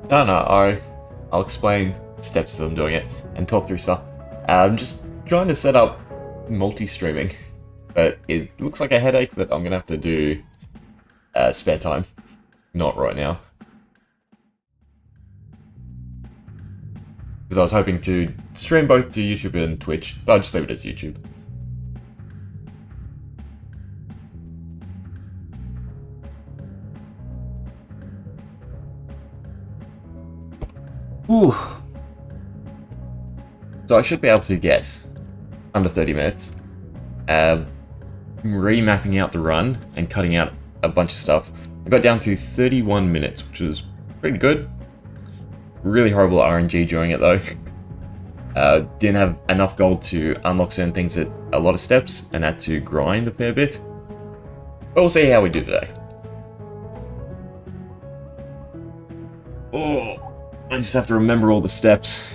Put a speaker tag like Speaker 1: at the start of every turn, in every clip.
Speaker 1: I'll explain steps as I'm doing it and talk through stuff. I'm just trying to set up multi-streaming, but it looks like a headache that I'm gonna have to do spare time. Not right now. Because I was hoping to stream both to YouTube and Twitch, but I'll just leave it as YouTube. Ooh. So I should be able to guess under 30 minutes. Remapping out the run and cutting out a bunch of stuff. I got down to 31 minutes, which was pretty good. Really horrible RNG during it though. Didn't have enough gold to unlock certain things at a lot of steps and had to grind a fair bit. But we'll see how we do today. Oh, I just have to remember all the steps.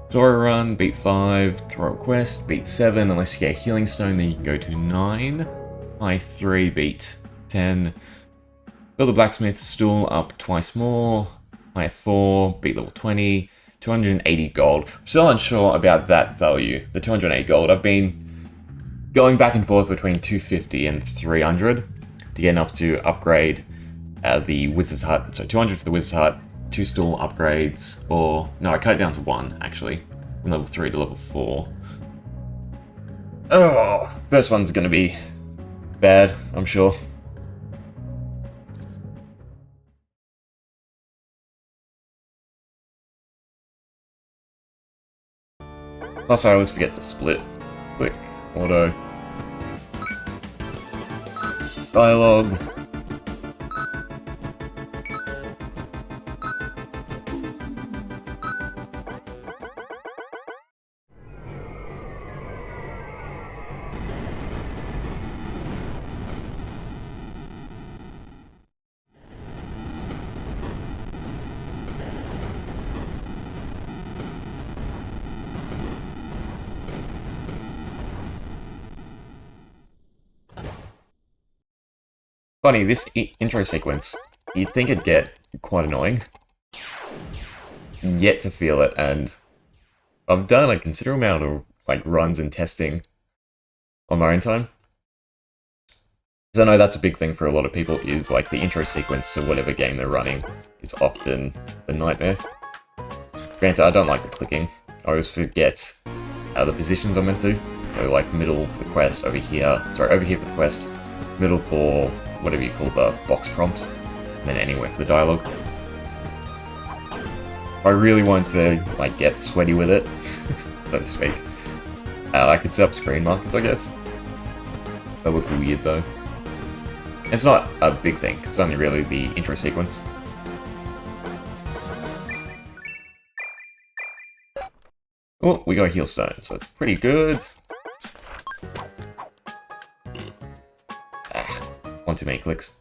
Speaker 1: Tutorial run, beat 5, tutorial quest, beat 7, unless you get a healing stone, then you can go to 9. High 3, beat 10. Build a blacksmith stool up twice more. High 4, beat level 20. 280 gold. I'm still unsure about that value, the 280 gold. I've been going back and forth between 250 and 300 to get enough to upgrade the Wizard's Hut. So 200 for the Wizard's Hut, 2 stool upgrades, or no, I cut it down to 1 actually, from level 3 to level 4. Oh, first one's gonna be bad, I'm sure. Plus, I always forget to split. Click, auto, dialogue. Funny, this intro sequence, you'd think it'd get quite annoying. Yet to feel it, and I've done a considerable amount of like runs and testing on my own time. So I know that's a big thing for a lot of people, is like the intro sequence to whatever game they're running is often the nightmare. Granted, I don't like the clicking. I always forget the positions I'm meant to. So like middle for the quest, over here for the quest, middle for whatever you call the box prompts, and then anywhere for the dialogue. If I really want to like get sweaty with it, so to speak, I could set up screen markers, I guess. That would look weird though. It's not a big thing, it's only really the intro sequence. Oh, we got a heal stone, so that's pretty good. One too many clicks.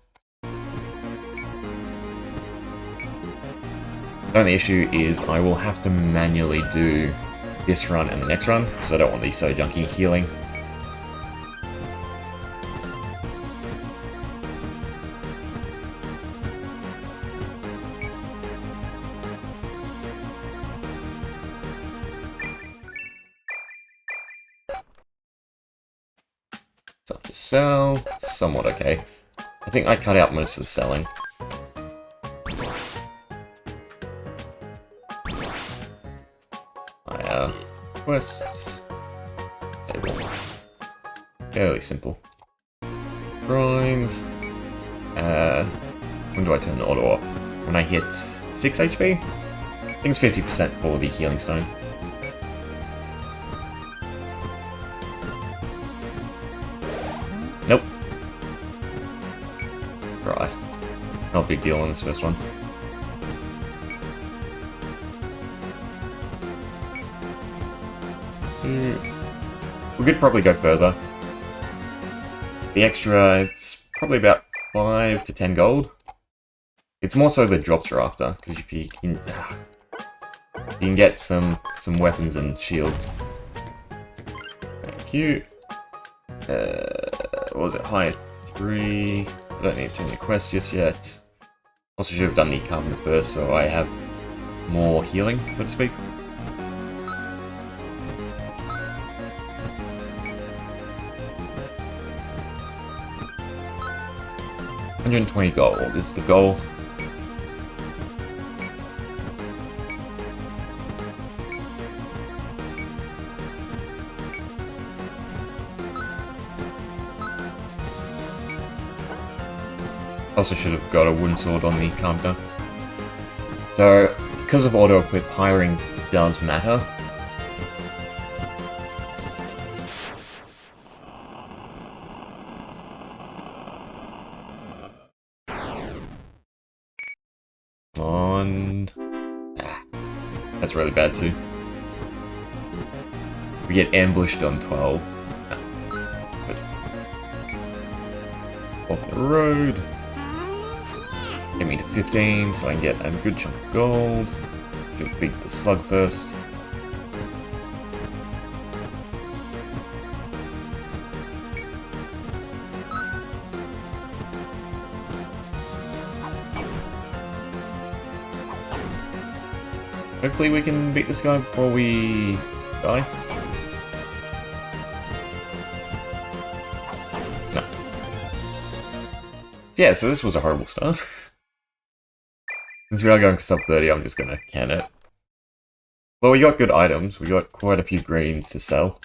Speaker 1: The only issue is I will have to manually do this run and the next run, because I don't want these so junky healing. Stuff to sell, somewhat okay. I think I cut out most of the selling. My quests, table, fairly simple. Grind. When do I turn the auto off? When I hit 6 HP? I think it's 50% for the healing stone. Nope. Right. No big deal on this first one. We could probably go further. The extra, it's probably about 5 to 10 gold. It's more so the drops you're after, because if you can get some weapons and shields. Thank you. What was it? High 3, I don't need to turn the quest just yet. Also should have done the carpenter first, so I have more healing, so to speak. $120 gold is the goal. Also should have got a wooden sword on the carpenter. So, because of auto-equip, hiring does matter. Come on. Ah, that's really bad too. We get ambushed on 12. Ah, good. Off the road. Get me to 15 so I can get a good chunk of gold. Should beat the slug first. Hopefully we can beat this guy before we die. No. Yeah, so this was a horrible start. Since we are going for sub 30, I'm just gonna can it. Well, we got good items. We got quite a few greens to sell.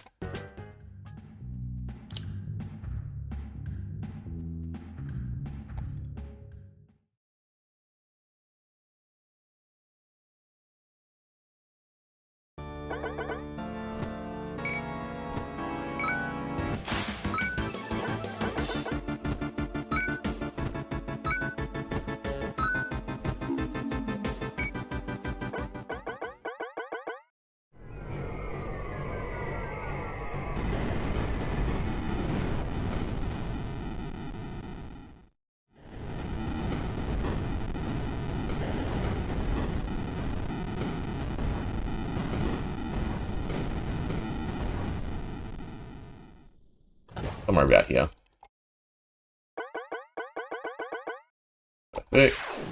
Speaker 1: Somewhere about here. Perfect.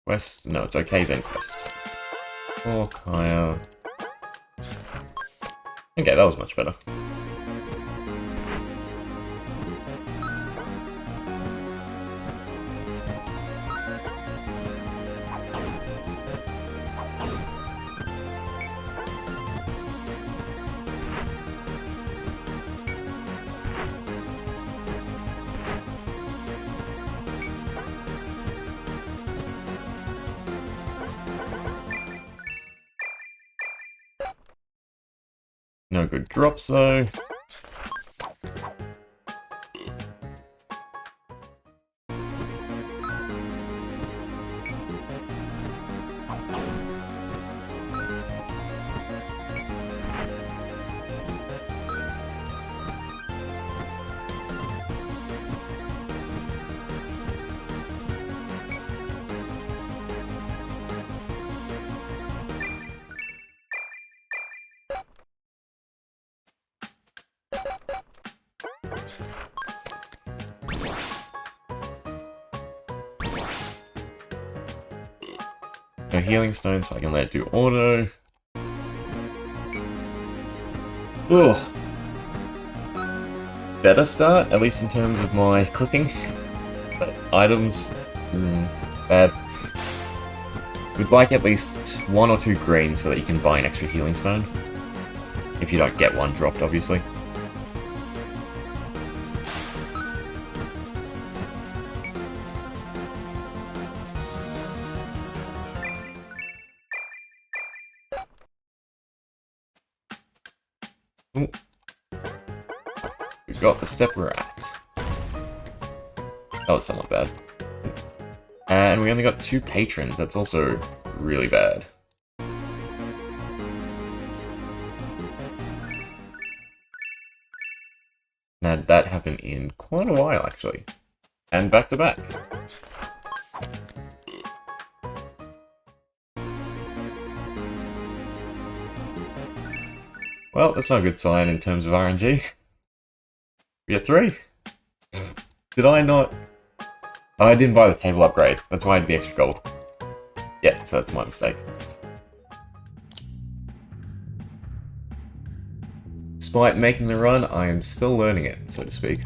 Speaker 1: Quest? No, it's okay then, quest. Oh, Kaya. Okay, that was much better. No good drops though. No healing stone, so I can let it do auto. Ugh. Better start, at least in terms of my clicking. But items, bad. We'd like at least 1 or 2 greens so that you can buy an extra healing stone. If you don't get one dropped, obviously. Ooh. We've got the step we're at. That was somewhat bad. And we only got 2 patrons, that's also really bad. Now that happened in quite a while actually. And back to back. Well, that's not a good sign in terms of RNG. We get 3. Did I not? Oh, I didn't buy the table upgrade. That's why I had the extra gold. Yeah, so that's my mistake. Despite making the run, I am still learning it, so to speak.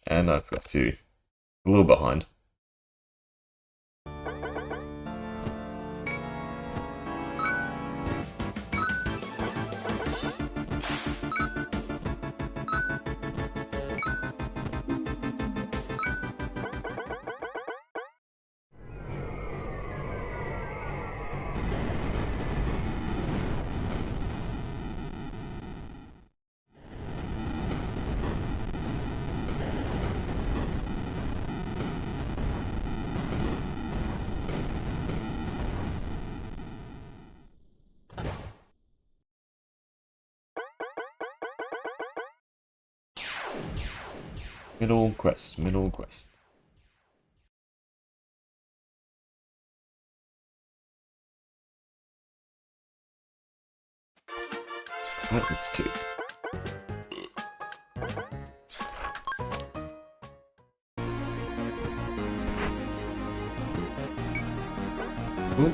Speaker 1: And I've got to... a little behind. Middle quest, middle quest. Oh, it's 2. Ooh,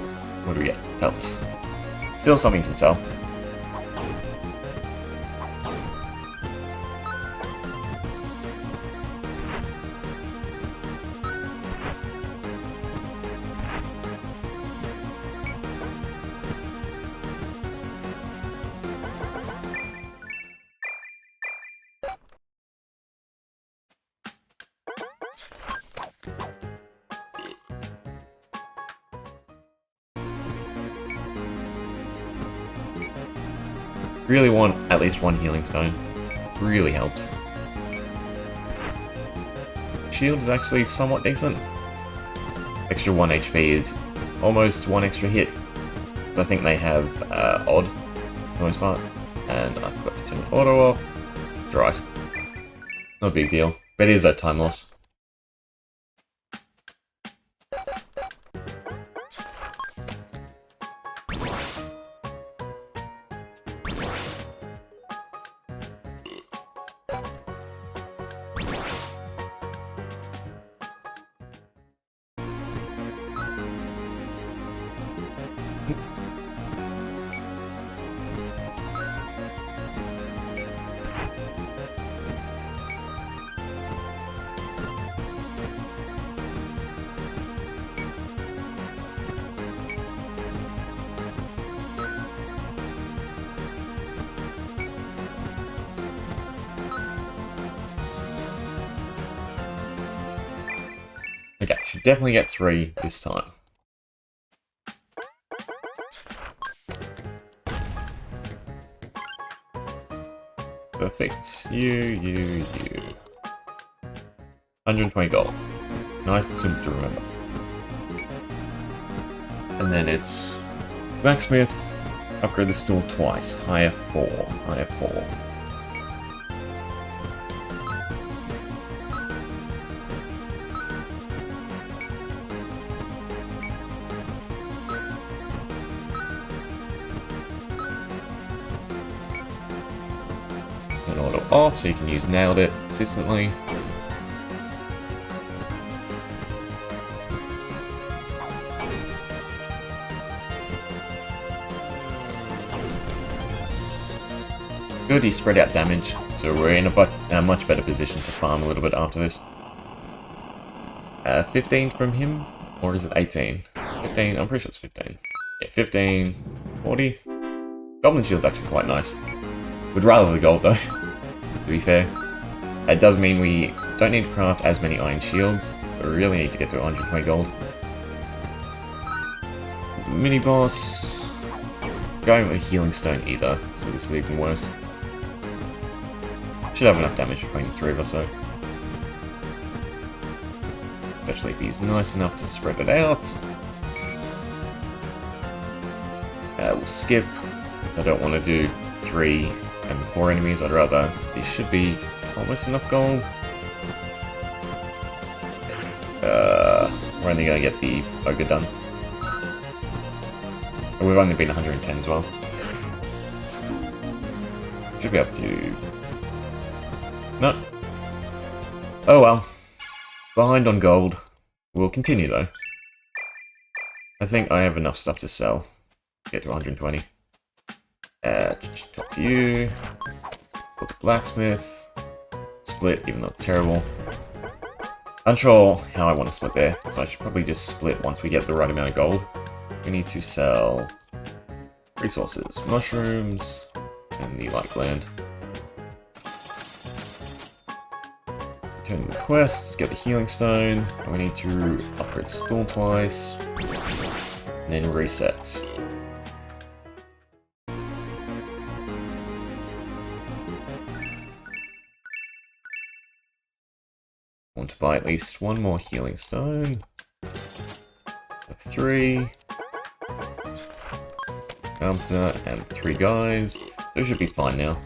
Speaker 1: what do we get? Pelts. Still something to sell. Really want at least 1 healing stone. Really helps. Shield is actually somewhat decent. Extra 1 HP is almost 1 extra hit. I think they have odd for the most part. And I forgot to turn the auto off. It's right. Not a big deal. But it is a time loss. Okay, should definitely get 3 this time. Perfect. You. 120 gold. Nice and simple to remember. And then it's blacksmith, upgrade the store twice. Higher 4. An auto off, so you can use nailed it consistently. Good, he spread out damage, so we're in a much better position to farm a little bit after this. 15 from him, or is it 18? 15, I'm pretty sure it's 15. Yeah, 15, 40. Goblin Shield's actually quite nice. Would rather the gold though, to be fair. It does mean we don't need to craft as many iron shields, but we really need to get to 120 gold. Mini boss, going with a healing stone either, so this is even worse. Should have enough damage between the 3 of us though. Especially if he's nice enough to spread it out. We'll skip. I don't want to do 3 and 4 enemies, I'd rather. These should be almost enough gold. We're only going to get the ogre done. But we've only been 110 as well. Should be up to... No. Oh well. Behind on gold. We'll continue though. I think I have enough stuff to sell. Get to 120. Talk to you. Go to blacksmith. Split, even though it's terrible. Unsure how I want to split there, so I should probably just split once we get the right amount of gold. We need to sell resources, mushrooms, and the light gland. Turn the quests, get the healing stone, and we need to upgrade stool twice, and then reset. I want to buy at least one more healing stone. Like 3. Gunter and 3 guys. So it should be fine now.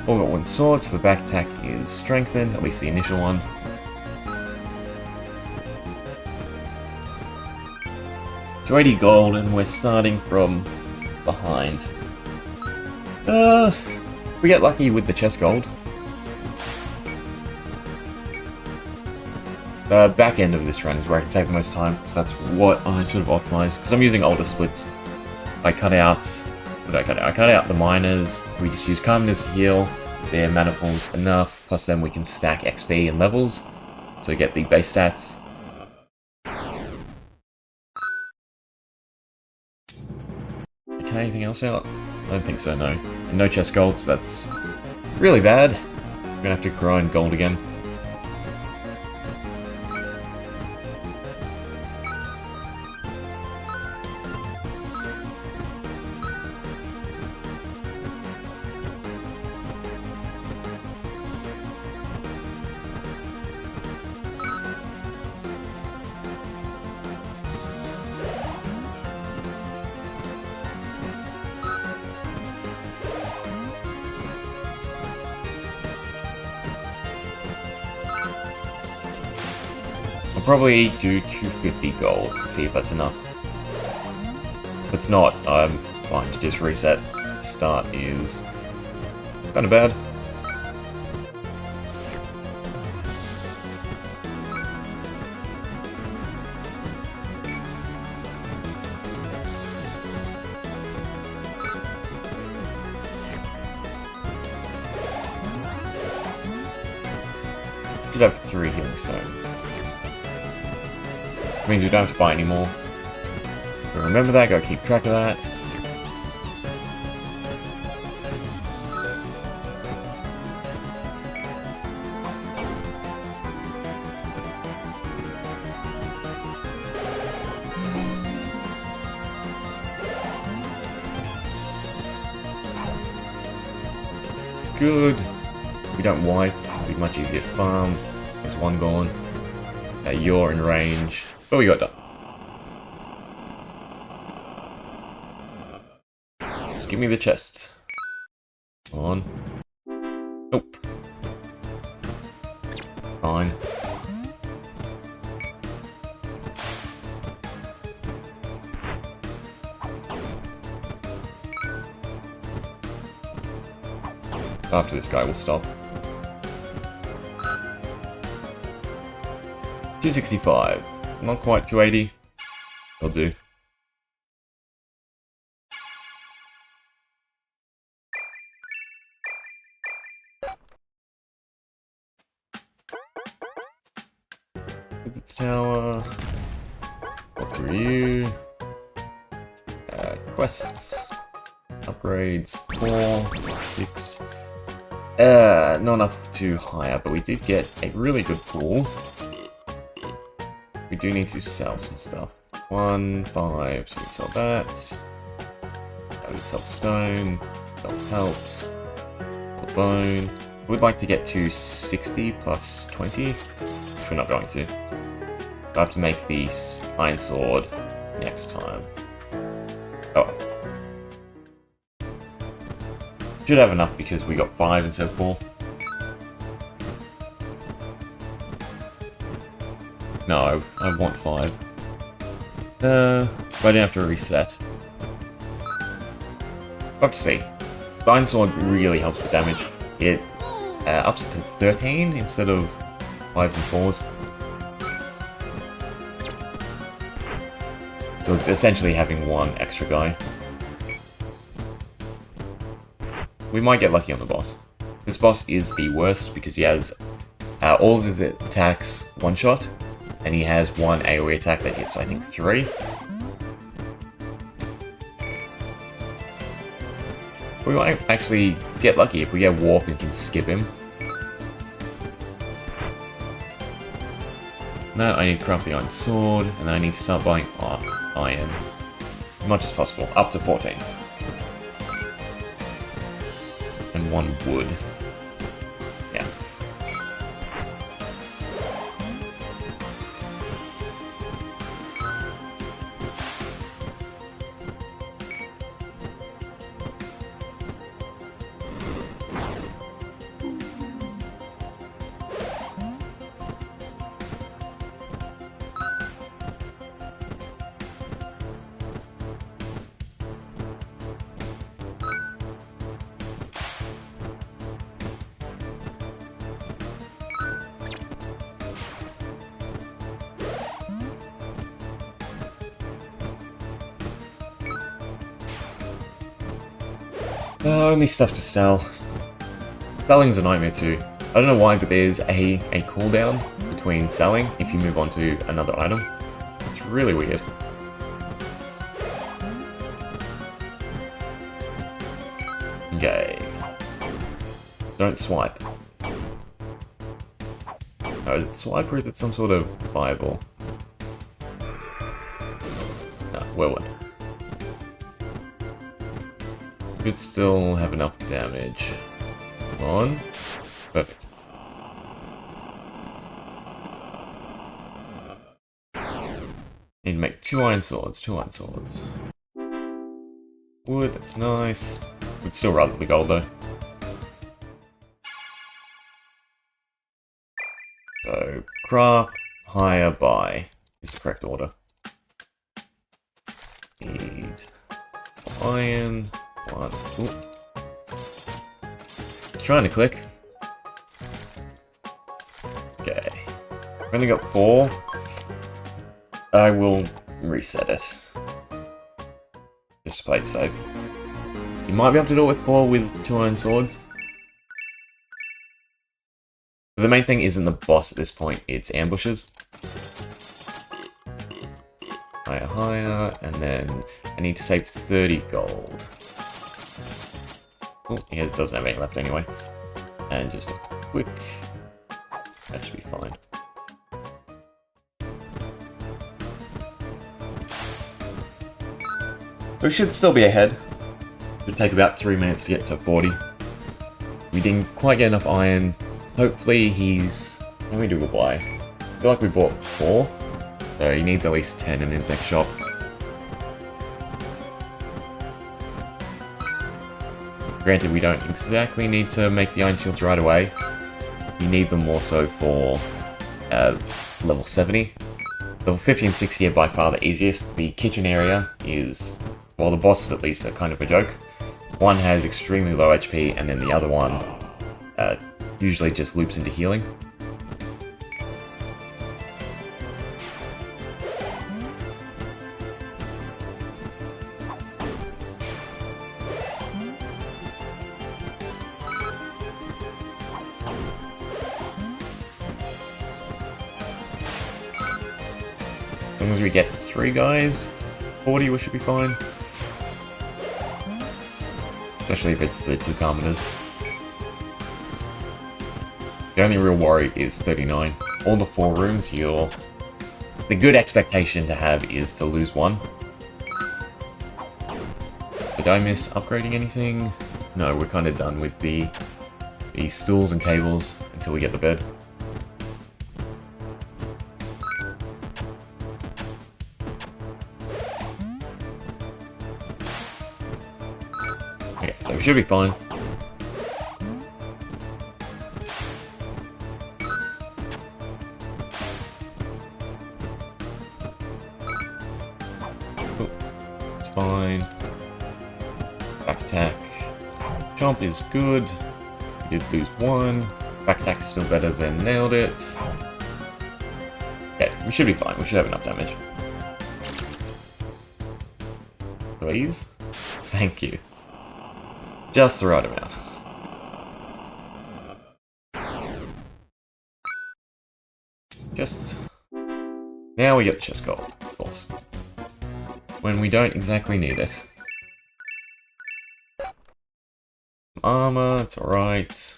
Speaker 1: All got 1 sword, so the back attack is strengthened, at least the initial one. To 80 gold, and we're starting from behind. We get lucky with the chest gold. The back end of this run is where I can save the most time, because that's what I sort of optimize. Because I'm using older splits. I cut out... What did I cut out? I cut out the miners. We just use calmness to heal. Their mana pool's enough. Plus then we can stack XP and levels. So get the base stats. Okay, anything else out? I don't think so, no. And no chest gold, so that's really bad. We're gonna have to grind gold again. Probably do 250 gold and see if that's enough. If it's not, I'm fine to just reset. Start is kind of bad. Should have 3 healing stones. Means we don't have to buy any more. But remember that, gotta keep track of that. It's good. We don't wipe, it'll be much easier to farm. There's 1 gone. You're in range. But we got done. Just give me the chest. Come on. Nope. Fine. After this guy will stop. 265. Not quite 280. Will do. Hit the tower. Walk through you. Quests. Upgrades. 4, 6. Not enough to hire, but we did get a really good pool. We do need to sell some stuff. 1, 5, so we sell that. We sell stone, sell pelts, sell bone. We'd like to get to 60 plus 20, which we're not going to. I have to make the iron sword next time. Oh. Should have enough because we got 5 instead of 4. No, I want 5. But I don't have to reset. Got to see. The Iron Sword really helps with damage. It ups it to 13 instead of 5 and 4s. So it's essentially having one extra guy. We might get lucky on the boss. This boss is the worst because he has all of his attacks one-shot, and he has one AoE attack that hits, I think, 3. We might actually get lucky if we get Warp and can skip him. Now I need to craft the Iron Sword, and then I need to start buying iron. As much as possible, up to 14. And 1 wood. Yeah. Only stuff to sell. Selling's a nightmare too. I don't know why, but there's a cooldown between selling if you move on to another item. It's really weird. Okay. Don't swipe. Oh, is it swipe or is it some sort of Bible? No, whirlwind. Should still have enough damage. Come on. Perfect. Need to make 2 iron swords, 2 iron swords. Wood, that's nice. Would still rather the gold though. So, craft, hire, buy is the correct order. Need iron. 1. Ooh. It's trying to click. Okay. I've only got 4. I will reset it. Just to play it safe. You might be able to do it with 4 with 2 iron swords. But the main thing isn't the boss at this point, it's ambushes. Higher, and then I need to save 30 gold. Oh, yeah, it doesn't have any left anyway. And just a quick... That should be fine. We should still be ahead. Should take about 3 minutes to get to 40. We didn't quite get enough iron. Hopefully he's... How many do we buy? I feel like we bought 4. So he needs at least 10 in his next shop. Granted, we don't exactly need to make the iron shields right away. You need them more so for level 70. Level 50 and 60 are by far the easiest. The kitchen area is, well, the bosses at least are kind of a joke. One has extremely low HP, and then the other one usually just loops into healing. As long as we get 3 guys, 40 we should be fine. Especially if it's the 2 commoners. The only real worry is 39. All the 4 rooms, the good expectation to have is to lose 1. Did I miss upgrading anything? No, we're kind of done with the stools and tables until we get the bed. Okay, so we should be fine. fine. Back attack. Chomp is good. We did lose one. Back attack is still better than nailed it. Okay, we should be fine. We should have enough damage. Please? Thank you. Just the right amount. Just... Now we get the chest gold, of course. When we don't exactly need it. Armor, it's alright.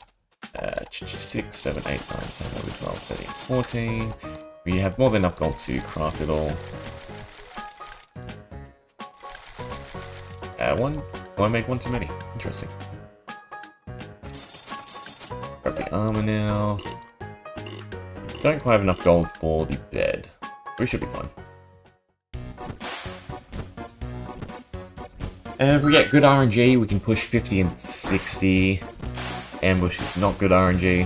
Speaker 1: 6, 7, 8, 9, 10, 11, 12, 13, 14. We have more than enough gold to craft it all. One. Oh, I made one too many. Interesting. Grab the armor now. Don't quite have enough gold for the bed. We should be fine. If we get good RNG, we can push 50 and 60. Ambush is not good RNG.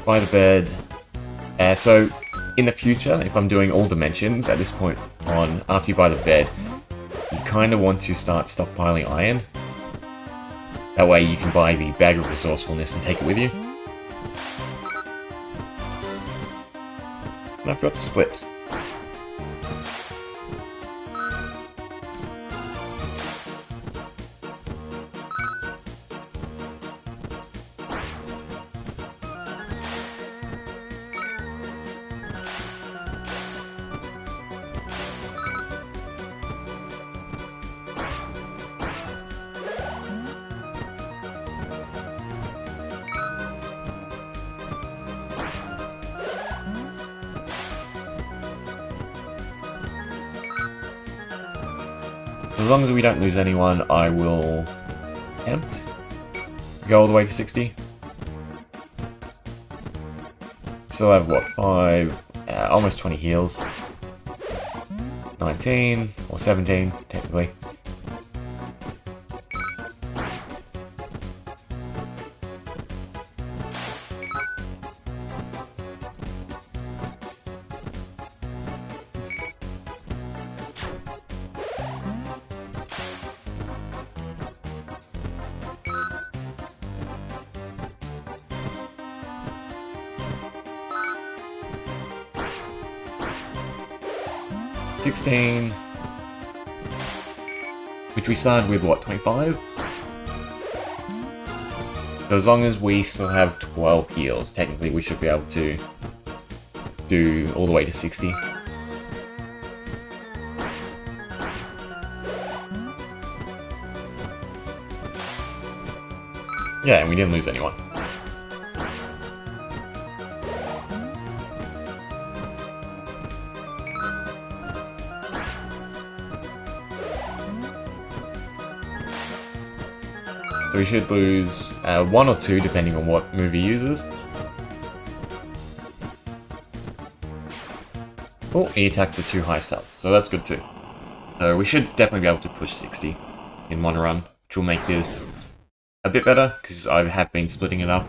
Speaker 1: By the bed. So, in the future, if I'm doing all dimensions at this point on after you buy the bed, you kind of want to start stockpiling iron. That way you can buy the bag of resourcefulness and take it with you. And I've got split. As long as we don't lose anyone, I will attempt go all the way to 60. Still have, what, 5, almost 20 heals. 19, or 17, technically. Which we started with, what, 25? So as long as we still have 12 heals, technically we should be able to do all the way to 60. Yeah, and we didn't lose anyone. So we should lose 1 or 2 depending on what move he uses. Oh, he attacked the 2 high stats, so that's good too. So we should definitely be able to push 60 in one run, which will make this a bit better, because I have been splitting it up.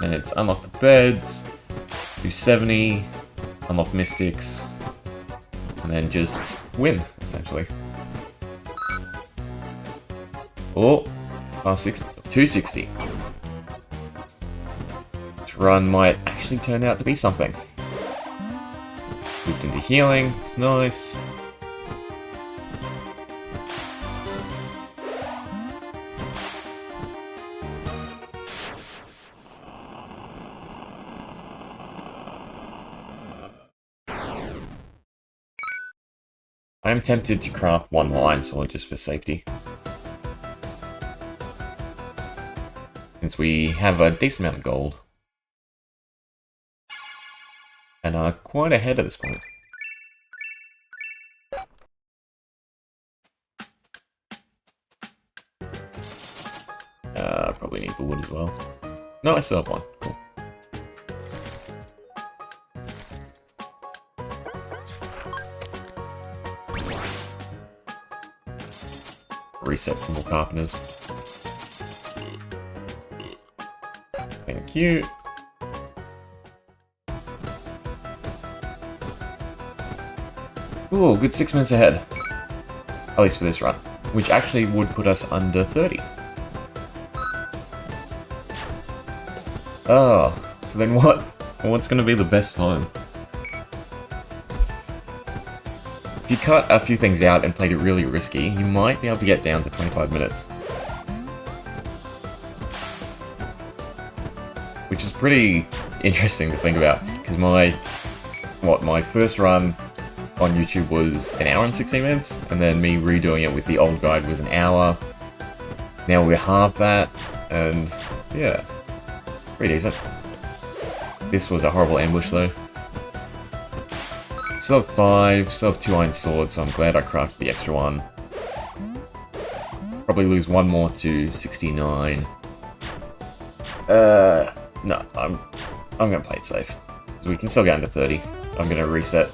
Speaker 1: And it's unlock the beds, do 70, unlock mystics, and then just win, essentially. Oh, 260. This run might actually turn out to be something. Moved into healing, it's nice. I am tempted to craft one more iron sword just for safety. Since we have a decent amount of gold. And are quite ahead at this point. Probably need the wood as well. No, I still have one. Cool. reset for more carpenters. Thank you. Ooh, good 6 minutes ahead. At least for this run. Which actually would put us under 30. Oh, so then what? What's going to be the best time? If you cut a few things out and played it really risky, you might be able to get down to 25 minutes. Which is pretty interesting to think about, because my first run on YouTube was an hour and 16 minutes, and then me redoing it with the old guide was an hour. Now we're half that, and yeah, pretty decent. This was a horrible ambush though. Still have 5, still have 2 iron swords, so I'm glad I crafted the extra one. Probably lose 1 more to 69. No, I'm gonna play it safe. So we can still get under 30. I'm gonna reset.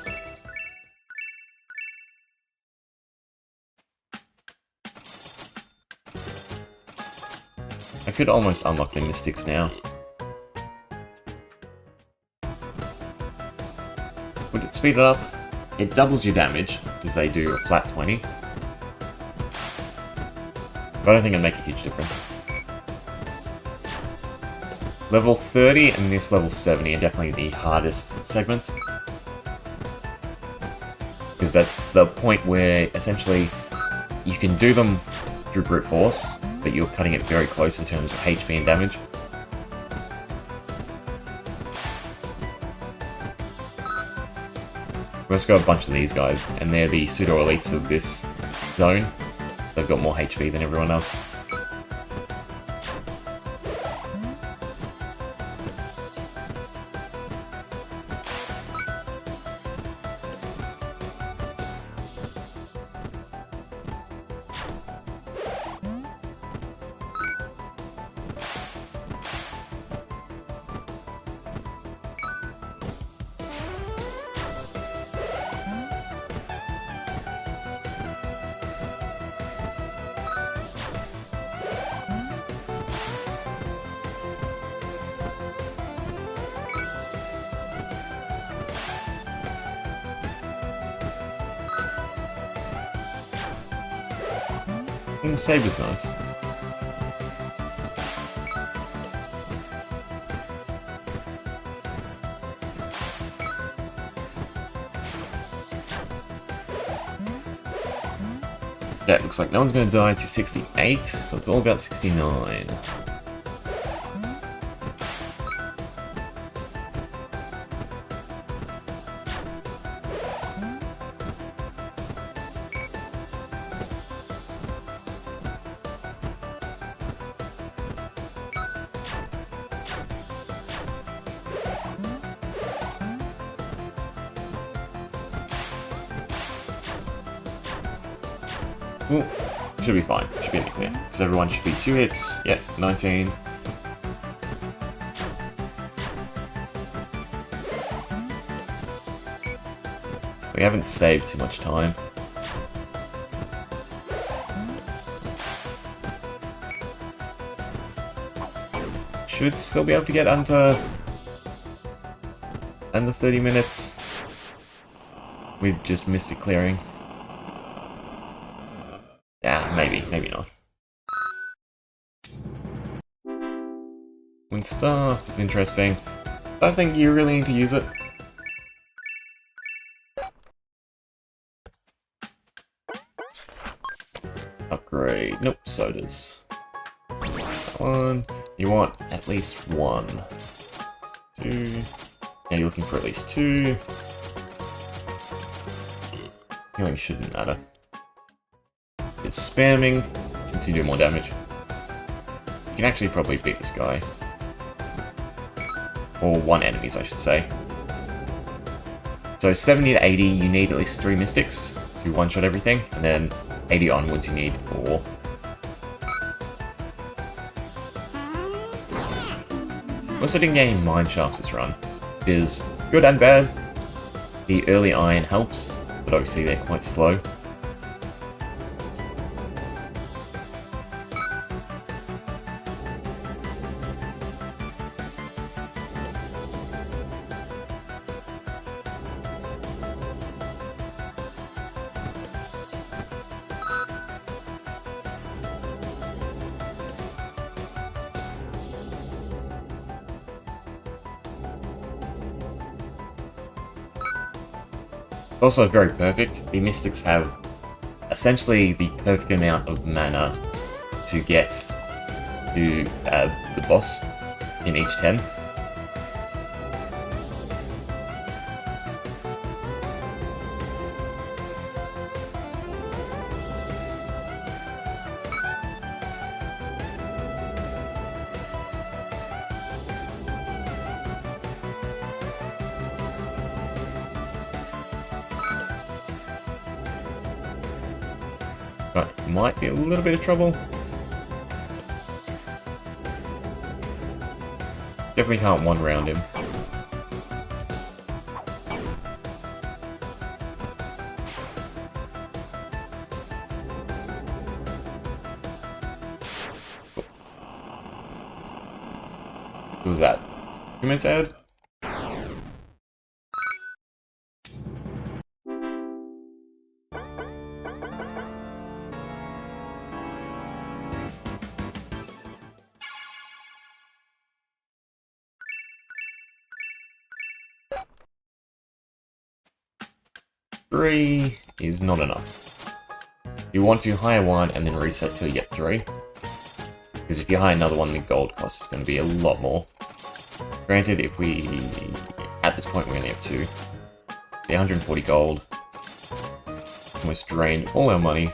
Speaker 1: I could almost unlock the mystics now. Would it speed it up? It doubles your damage, because they do a flat 20. But I don't think it'd make a huge difference. Level 30 and this level 70 are definitely the hardest segments. Because that's the point where, essentially, you can do them through brute force, but you're cutting it very close in terms of HP and damage. We've also got a bunch of these guys, and they're the pseudo-elites of this zone. They've got more HP than everyone else. Saber's nice. Yeah, it looks like no one's going to die to 68, so it's all about 69. Ooh, should be fine. Should be in the clear. Because everyone should be 2 hits. Yep, 19. We haven't saved too much time. Should still be able to get under 30 minutes with just Mystic clearing. Yeah, maybe not. When staff is interesting. I don't think you really need to use it. Upgrade. Nope, sodas. One. You want at least 1. 2. Now you're looking for at least 2. Healing shouldn't matter. It's spamming, since you do more damage. You can actually probably beat this guy. Or 1 enemies, I should say. So 70 to 80, you need at least 3 mystics to one-shot everything, and then 80 onwards you need 4. Also didn't get any mine shafts this run. It is good and bad. The early iron helps, but obviously they're quite slow. Also very perfect. The Mystics have essentially the perfect amount of mana to get to the boss in each 10. But might be a little bit of trouble. Definitely can't one round him. What was that? 2 minutes ahead? Three is not enough. You want to hire one and then reset till you get 3. Because if you hire another one, the gold cost is going to be a lot more. Granted, if we... At this point, we only have 2. The 140 gold. Almost drained all our money.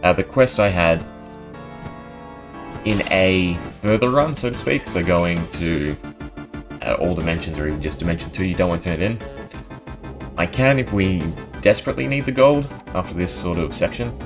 Speaker 1: The quest I had in a further run, so to speak, so going to all dimensions or even just dimension 2, you don't want to turn it in. I can if we desperately need the gold after this sort of section.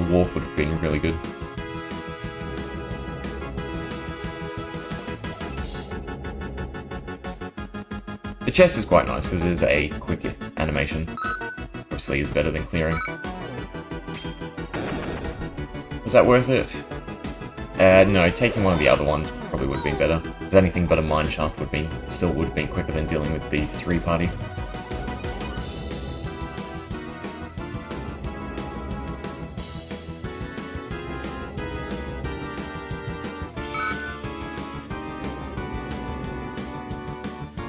Speaker 1: Warp would have been really good. The chest is quite nice because it is a quick animation. Obviously is better than clearing. Was that worth it? No, taking one of the other ones probably would have been better. Because anything but a mine shaft would have been quicker than dealing with the 3-party.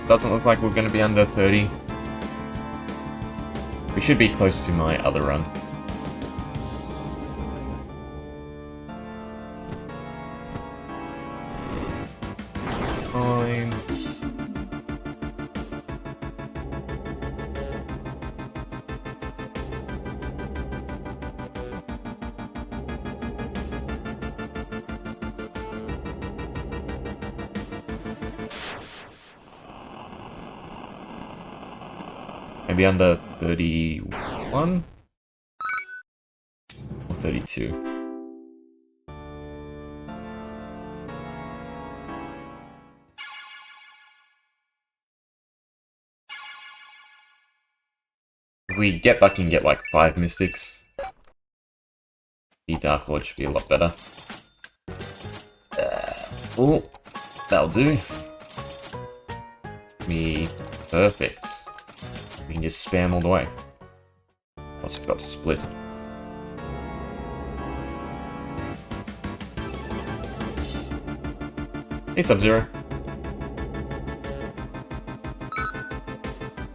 Speaker 1: Doesn't look like we're going to be under 30. We should be close to my other run. Fine. Maybe under 31? Or 32? If we get lucky and get like 5 mystics, the Dark Lord should be a lot better. Oh, that'll do. Perfect. We can just spam all the way. Also forgot to split. Hey, Sub-Zero.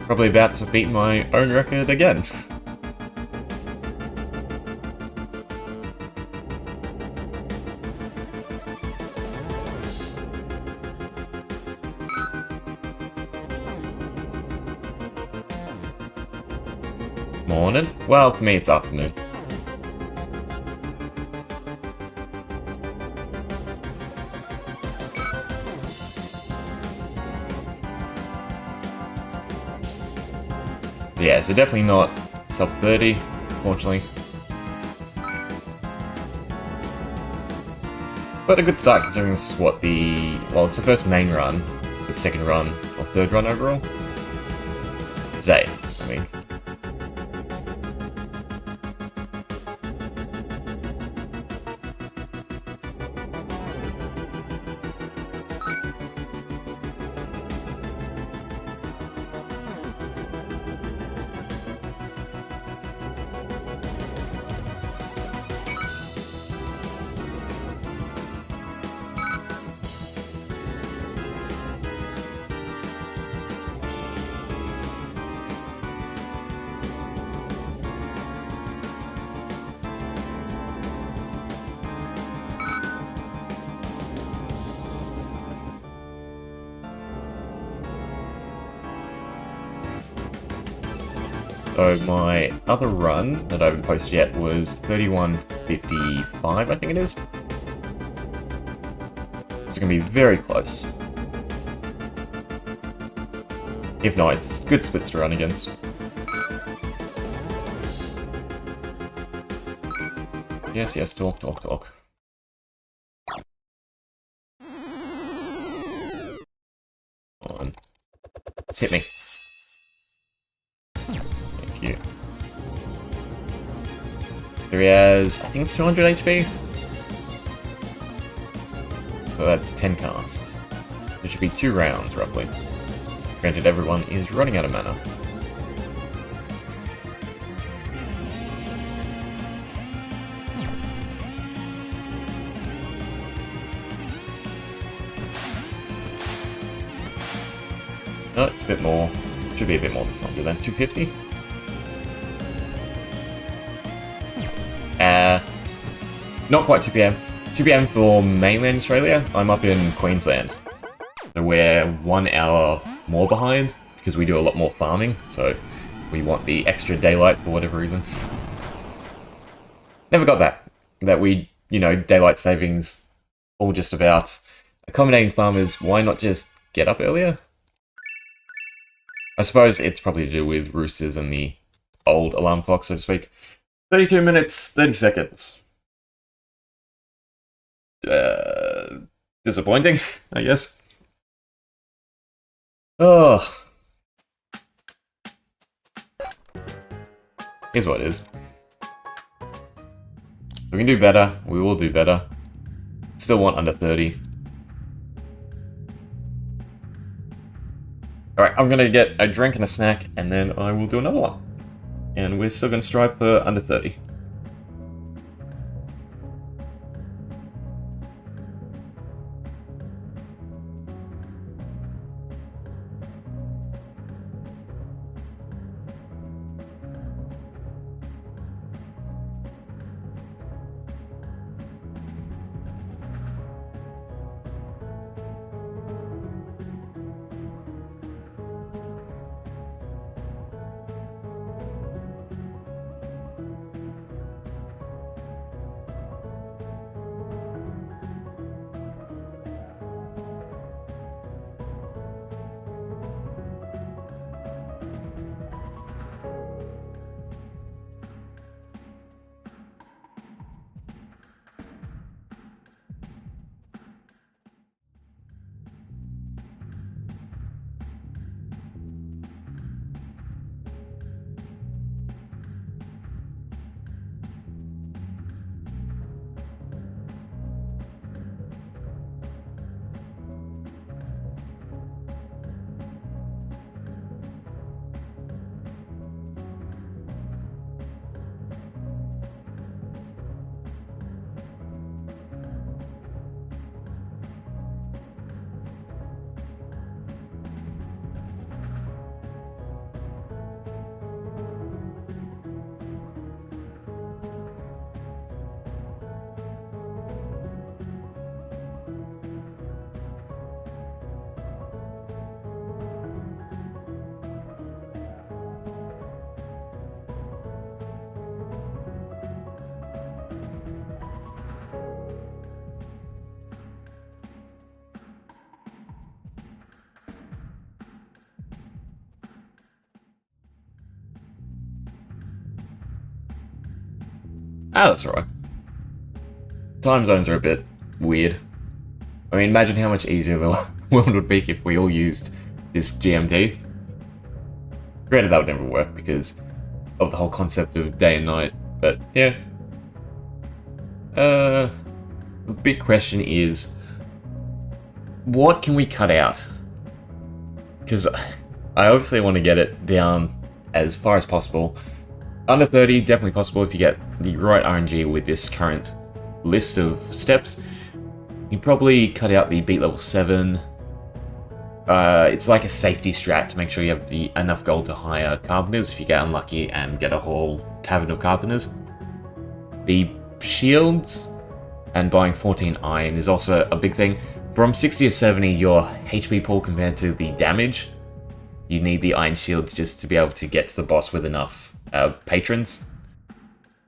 Speaker 1: Probably about to beat my own record again. Morning? Well, for me it's afternoon. Yeah, so definitely not sub 30, unfortunately. But a good start considering this is what the... well, it's the first main run, but second run, or third run overall. Today, I mean. So my other run that I haven't posted yet was 31:55, I think it is. It's going to be very close. If not, it's good splits to run against. Yes, yes, talk, talk, talk. Come on. Just hit me. Thank you. There he has, I think it's 200 HP. So that's 10 casts. There should be 2 rounds, roughly. Granted, everyone is running out of mana. No, it's a bit more. Should be a bit more longer than 250. Not quite 2 PM. 2 PM for mainland Australia. I'm up in Queensland. So we're 1 hour more behind because we do a lot more farming. So we want the extra daylight for whatever reason. Never got that. That we, you know, daylight savings all just about accommodating farmers. Why not just get up earlier? I suppose it's probably to do with roosters and the old alarm clock, so to speak. 32 minutes, 30 seconds. Disappointing, I guess. Oh. Here's what it is. We can do better. We will do better. Still want under 30. Alright, I'm gonna get a drink and a snack, and then I will do another one. And we're still gonna strive for under 30. Ah, that's right. Time zones are a bit weird. I mean, imagine how much easier the world would be if we all used this GMT. Granted, that would never work because of the whole concept of day and night, but yeah. The big question is, what can we cut out? Because I obviously want to get it down as far as possible. Under 30, definitely possible if you get the right RNG with this current list of steps. You can probably cut out the beat level 7. It's like a safety strat to make sure you have enough gold to hire carpenters if you get unlucky and get a whole tavern of carpenters. The shields and buying 14 iron is also a big thing. From 60 to 70, your HP pool compared to the damage, you need the iron shields just to be able to get to the boss with enough patrons.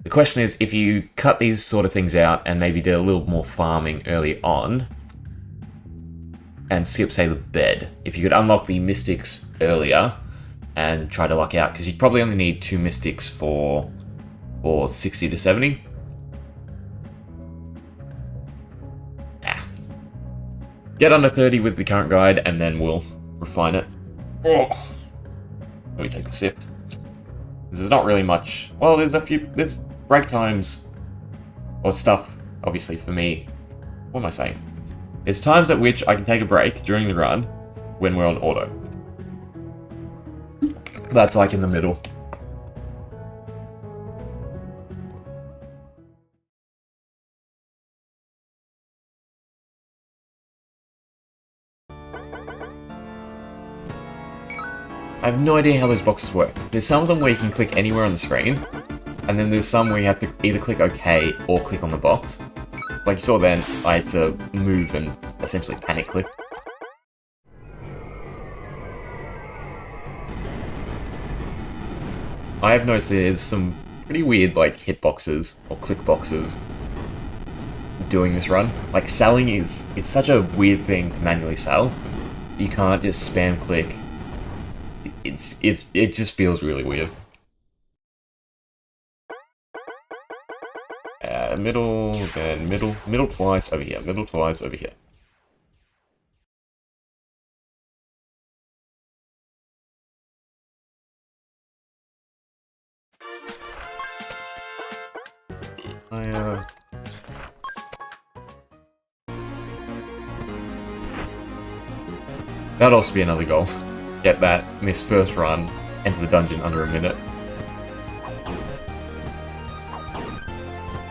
Speaker 1: The question is, if you cut these sort of things out and maybe did a little more farming early on, and skip, say, the bed, if you could unlock the mystics earlier and try to luck out, because you'd probably only need 2 mystics for 60 to 70. Get under 30 with the current guide, and then we'll refine it. Oh. Let me take a sip. There's not really much. Well, there's break times or stuff, obviously, for me. What am I saying? There's times at which I can take a break during the run when we're on auto. That's like in the middle. I have no idea how those boxes work. There's some of them where you can click anywhere on the screen, and then there's some where you have to either click OK or click on the box. Like you saw then, I had to move and essentially panic click. I have noticed there's some pretty weird like hitboxes or click boxes doing this run. Like selling it's such a weird thing to manually sell. You can't just spam click. It just feels really weird. Middle, then middle twice over here, middle twice over here. That'd also be another goal. Get that in this first run, enter the dungeon under a minute.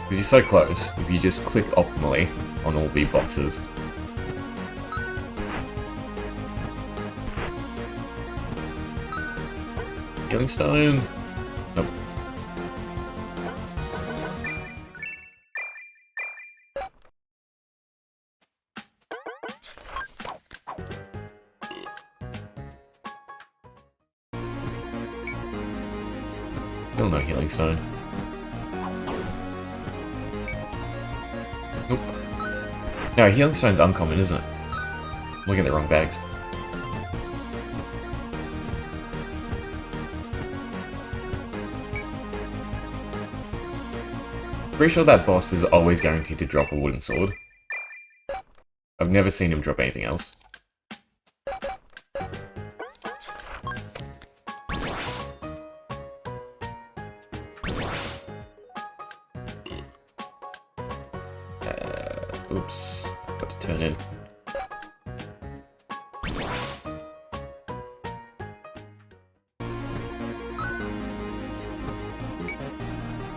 Speaker 1: Because you're so close, if you just click optimally on all the boxes. Healing stone. Nope. Still no healing stone. Nope. No, healing stone's uncommon, isn't it? I'm looking at the wrong bags. Pretty sure that boss is always guaranteed to drop a wooden sword. I've never seen him drop anything else. Oops, got to turn in.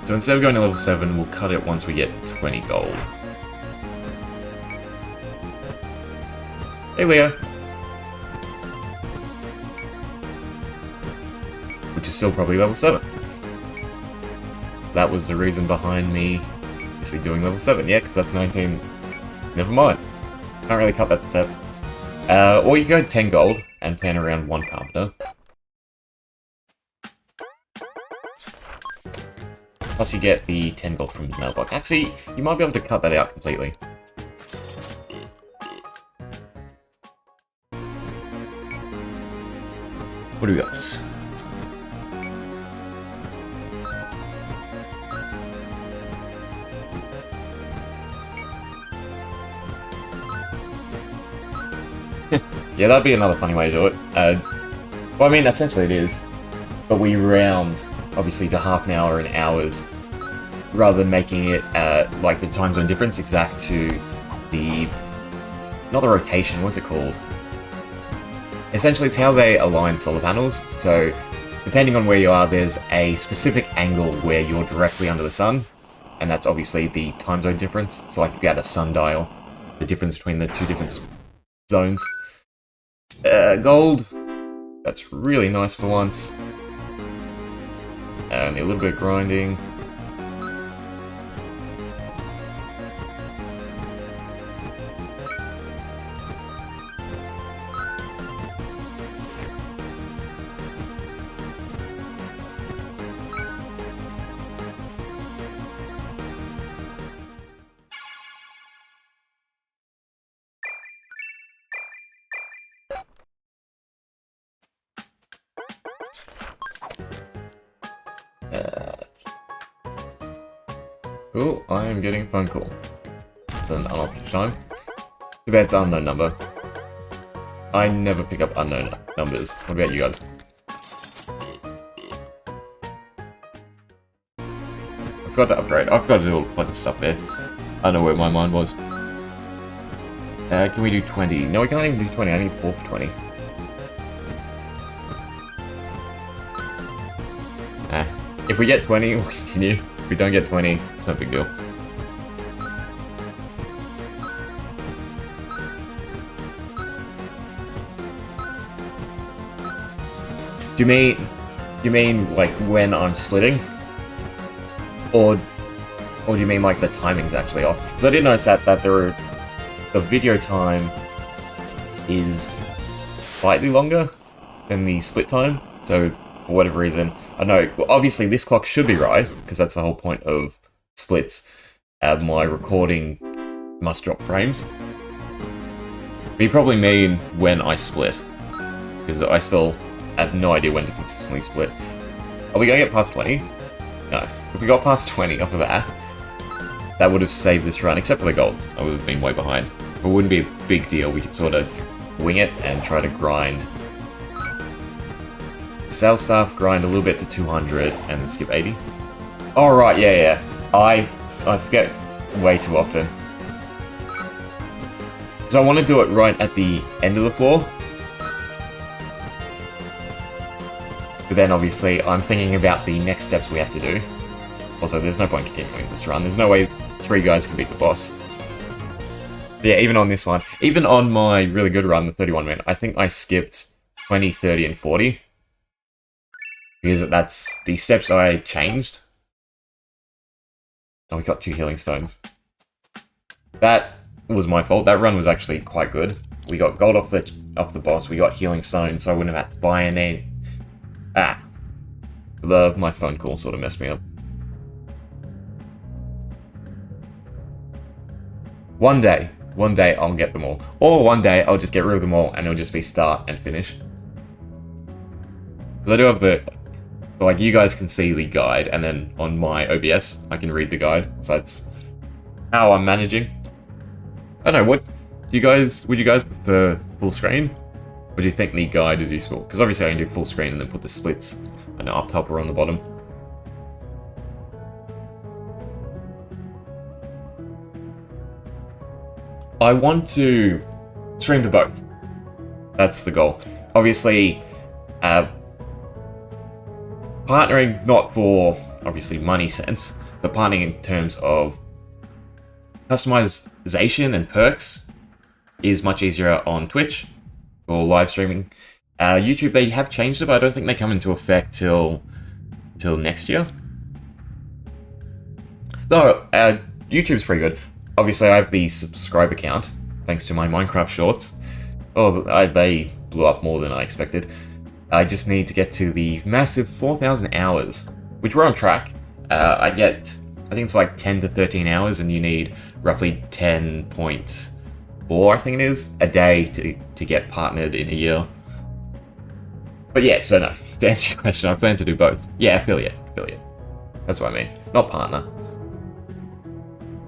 Speaker 1: So instead of going to level 7, we'll cut it once we get 20 gold. Hey Leo! Which is still probably level 7. That was the reason behind me actually doing level 7. Yeah, because that's 19. Never mind. Can't really cut that step. Or you go 10 gold and plan around 1 carpenter. Plus you get the 10 gold from the mailbox. Actually, you might be able to cut that out completely. What do we got? Yeah, that'd be another funny way to do it. Well, I mean, essentially it is. But we round, obviously, to half an hour and hours, rather than making it, like, the time zone difference exact to the... Not the rotation, what's it called? Essentially, it's how they align solar panels. So, depending on where you are, there's a specific angle where you're directly under the sun. And that's obviously the time zone difference. So, like, if you had a sundial, the difference between the two different zones. Gold. That's really nice for once. Only a little bit of grinding. Cool, I am getting a phone call. An unoccupied time. Too bad it's an unknown number. I never pick up unknown numbers. What about you guys? I've got to upgrade. I've got to do a bunch of stuff there. I don't know where my mind was. Can we do 20? No, we can't even do 20. I need 4 for 20. If we get 20, we'll continue. If we don't get 20, it's no big deal. Do you mean like when I'm splitting? Or do you mean like the timing's actually off? Because I did notice that the video time is slightly longer than the split time. So for whatever reason, I know, well, obviously this clock should be right, because that's the whole point of splits. My recording must drop frames. But you probably mean when I split, because I still have no idea when to consistently split. Are we going to get past 20? No. If we got past 20 off of that, that would have saved this run, except for the gold. I would have been way behind. But it wouldn't be a big deal. We could sort of wing it and try to grind. Sales staff, grind a little bit to 200 and then skip 80. Oh, right, yeah. I forget way too often. So I want to do it right at the end of the floor. But then obviously I'm thinking about the next steps we have to do. Also, there's no point continuing this run. There's no way 3 guys can beat the boss. But yeah, even on this one, even on my really good run, the 31 minute, I think I skipped 20, 30, and 40. Because that's the steps I changed. Oh, we got 2 healing stones. That was my fault. That run was actually quite good. We got gold off the boss. We got healing stones, so I wouldn't have had to buy any. My phone call sort of messed me up. One day I'll get them all. Or one day I'll just get rid of them all and it'll just be start and finish. Because I do have like, you guys can see the guide, and then on my OBS, I can read the guide. So that's how I'm managing. I don't know, would you guys prefer full screen? Or do you think the guide is useful? Because obviously I can do full screen and then put the splits up top or on the bottom. I want to stream to both. That's the goal. Obviously, partnering not for, obviously, money sense, but partnering in terms of customization and perks is much easier on Twitch for live streaming. YouTube, they have changed it, but I don't think they come into effect till next year. Though, YouTube's pretty good. Obviously, I have the subscriber count, thanks to my Minecraft shorts. Oh, they blew up more than I expected. I just need to get to the massive 4,000 hours, which we're on track. I think it's like 10 to 13 hours, and you need roughly 10.4, I think it is, a day to get partnered in a year. But yeah, so no, to answer your question, I plan to do both. Yeah, affiliate. That's what I mean, not partner.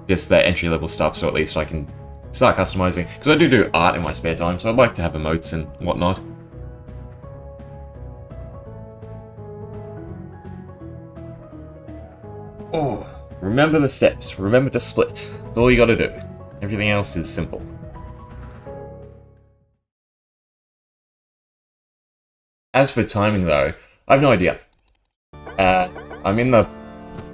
Speaker 1: Just the entry-level stuff, so at least I can start customizing, because I do art in my spare time, so I'd like to have emotes and whatnot. Oh, remember the steps. Remember to split. That's all you gotta do. Everything else is simple. As for timing, though, I have no idea. I'm in the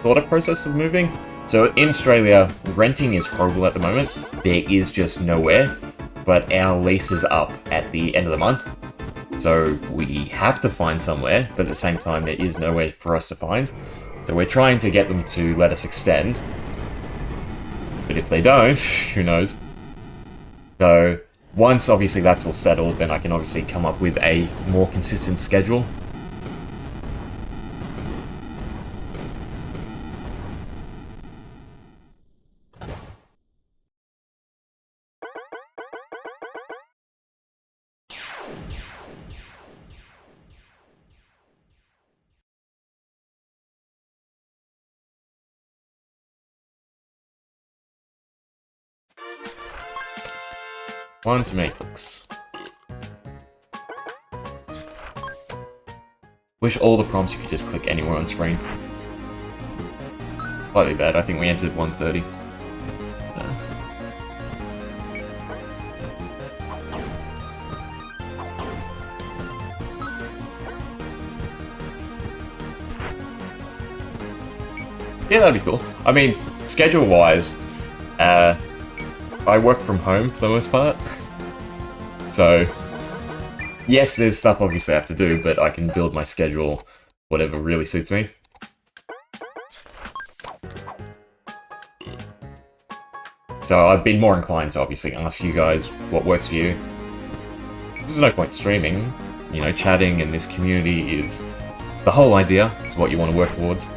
Speaker 1: sort of process of moving. So in Australia, renting is horrible at the moment. There is just nowhere. But our lease is up at the end of the month. So we have to find somewhere, but at the same time, there is nowhere for us to find. So we're trying to get them to let us extend. But if they don't, who knows? So once obviously that's all settled, then I can obviously come up with a more consistent schedule. One too many clicks. Wish all the prompts you could just click anywhere on screen. Slightly bad, I think we entered 130. Yeah, that'd be cool. I mean, schedule-wise, I work from home for the most part. So, yes, there's stuff obviously I have to do, but I can build my schedule whatever really suits me. So I've been more inclined to obviously ask you guys what works for you. There's no point streaming, you know, chatting in this community is the whole idea, is what you want to work towards.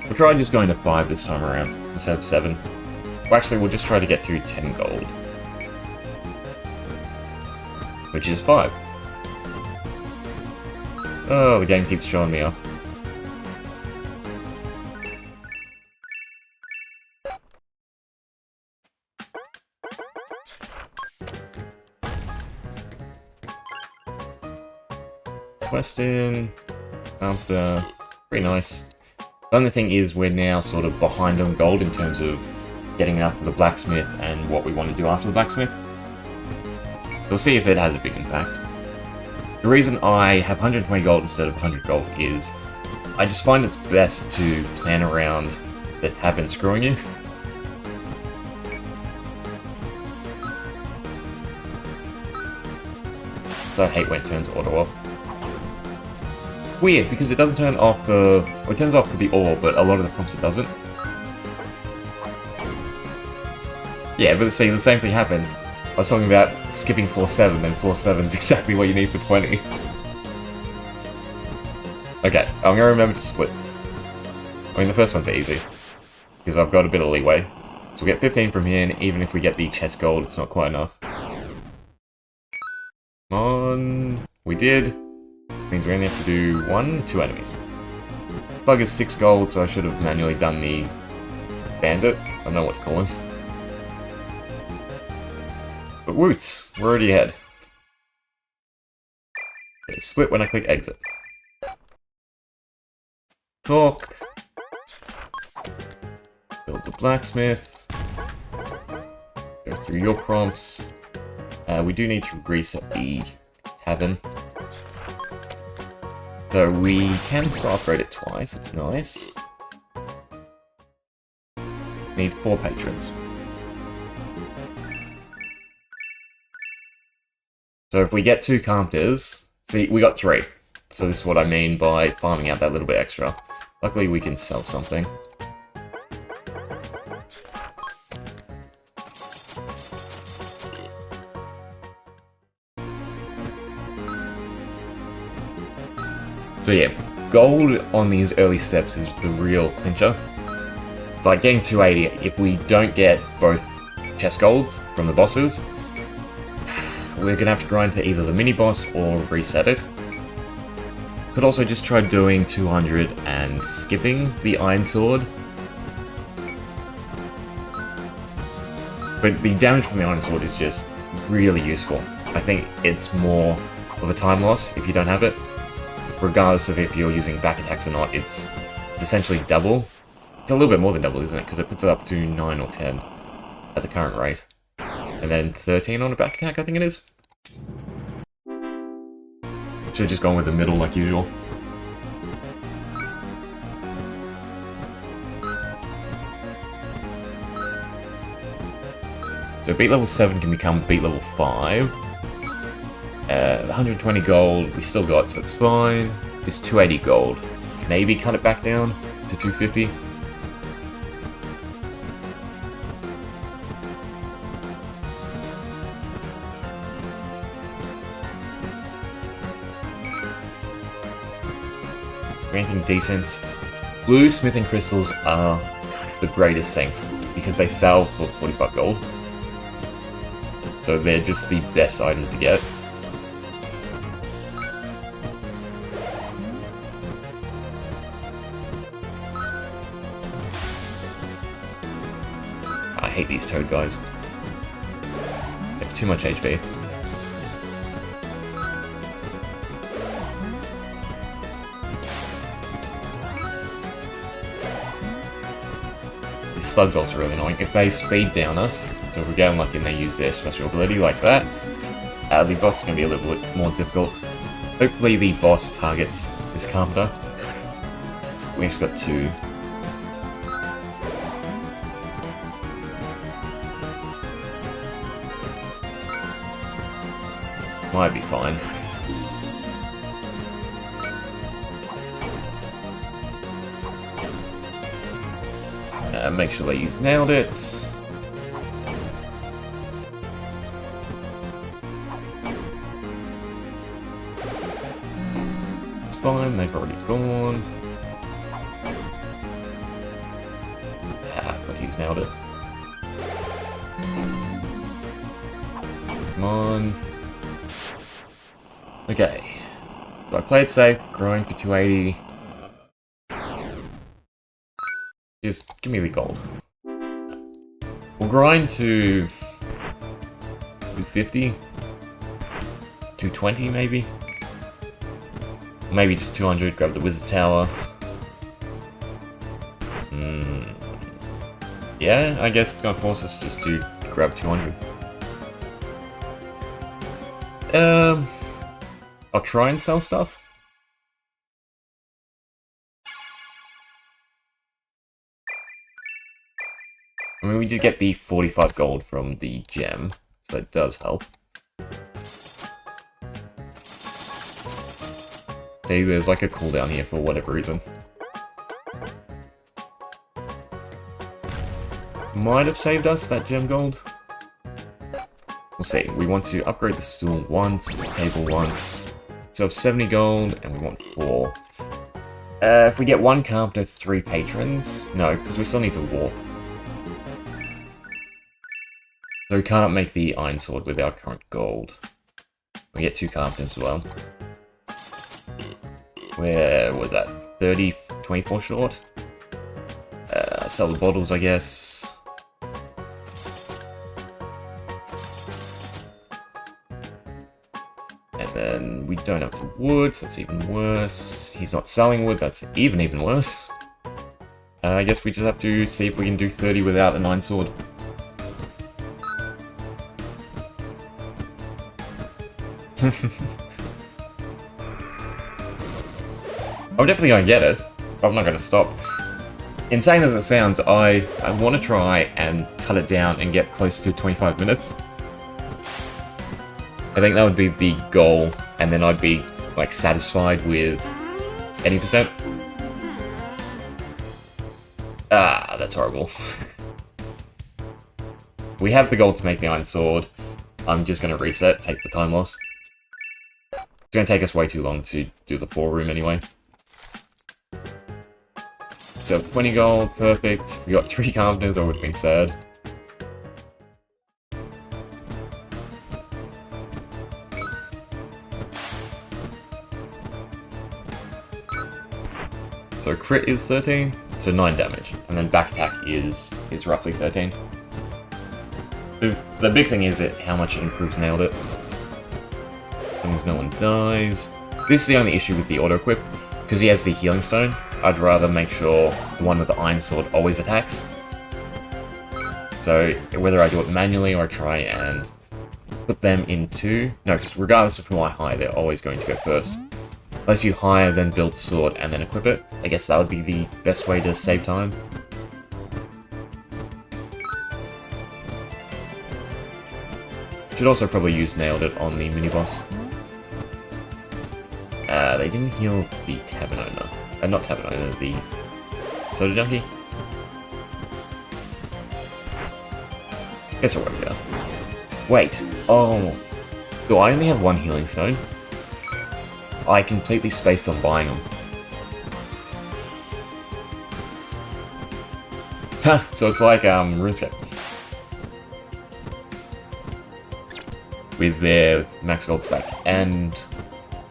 Speaker 1: We'll try just going to 5 this time around, instead of 7. Well, actually, we'll just try to get to 10 gold. Which is 5. Oh, the game keeps showing me up. Weston, after, pretty nice. The only thing is we're now sort of behind on gold in terms of getting up to the blacksmith and what we want to do after the blacksmith. We'll see if it has a big impact. The reason I have 120 gold instead of 100 gold is I just find it's best to plan around the tavern screwing you. So I hate when it turns auto off. Weird, because it doesn't turn off the... Well, it turns off with the ore, but a lot of the prompts it doesn't. Yeah, but see, the same thing happened. I was talking about skipping floor 7, and floor 7 is exactly what you need for 20. Okay, I'm gonna remember to split. I mean, the first one's easy, because I've got a bit of leeway. So we'll get 15 from here, and even if we get the chest gold, it's not quite enough. Come on... We did. Means we only have to do 2 enemies. Thug is 6 gold, so I should have manually done the bandit. I don't know what to call him. But woot, we're already ahead. Okay, split when I click exit. Talk. Build the blacksmith. Go through your prompts. We do need to reset the tavern. So we can still upgrade it twice, it's nice. Need 4 patrons. So if we get 2 carpenters, see, we got 3. So this is what I mean by farming out that little bit extra. Luckily we can sell something. So yeah, gold on these early steps is the real clincher. It's like getting 280. If we don't get both chest golds from the bosses, we're gonna have to grind to either the mini boss or reset it. Could also just try doing 200 and skipping the Iron Sword. But the damage from the Iron Sword is just really useful. I think it's more of a time loss if you don't have it. Regardless of if you're using back attacks or not, it's essentially double. It's a little bit more than double, isn't it? Because it puts it up to 9 or 10 at the current rate. And then 13 on a back attack, I think it is. Should have just gone with the middle like usual. So beat level 7 can become beat level 5. 120 gold we still got, so it's fine. It's 280 gold. Maybe cut it back down to 250. Anything decent. Blue smithing crystals are the greatest thing because they sell for 45 gold. So they're just the best item to get. I hate these toad guys. They have too much HP. These slugs are also really annoying. If they speed down us, so if we get unlucky and they use their special ability like that, the boss is going to be a little bit more difficult. Hopefully the boss targets this carpenter. We just got 2. Might be fine. Make sure that you nailed it. It's fine, they've already gone. But he's nailed it. Come on. Okay. So I played safe, growing for 280. Just give me the gold. We'll grind to 250, 220 maybe. Maybe just 200, grab the Wizard Tower. Yeah, I guess it's gonna force us just to grab 200. I'll try and sell stuff. I mean, we did get the 45 gold from the gem, so that does help. See, there's like a cooldown here for whatever reason. Might have saved us, that gem gold. We'll see. We want to upgrade the stool once, the table once. So we have 70 gold, and we want 4. If we get 1 carpenter, 3 patrons. No, because we still need to walk. So we can't make the Iron Sword with our current gold. We get 2 carpenters as well. Where was that? 30, 24 short? Sell the bottles, I guess. And then we don't have the wood, so that's even worse. He's not selling wood, that's even worse. I guess we just have to see if we can do 30 without an Iron Sword. I'm definitely going to get it, but I'm not going to stop. Insane as it sounds, I want to try and cut it down and get close to 25 minutes. I think that would be the goal, and then I'd be like satisfied with 80%. Ah, that's horrible. We have the gold to make the Iron Sword. I'm just going to reset, take the time loss. It's going to take us way too long to do the 4 room anyway. So 20 gold, perfect. We got 3 carpenters, I would have been sad. So crit is 13, so 9 damage, and then back attack is roughly 13. The big thing is how much it improves nailed it. As long as no one dies. This is the only issue with the auto equip, because he has the healing stone. I'd rather make sure the one with the iron sword always attacks. So whether I do it manually or I try and put them into... No, because regardless of who I hire, they're always going to go first. Unless you hire, then build the sword, and then equip it. I guess that would be the best way to save time. Should also probably use Nailed It on the mini-boss. They didn't heal the Tavern Owner. Not Tavern Owner, the Soda Junkie. Guess I'll work it out. Wait, oh. Do I only have 1 healing stone? I completely spaced on buying them. So it's like RuneScape. With their max gold stack. And...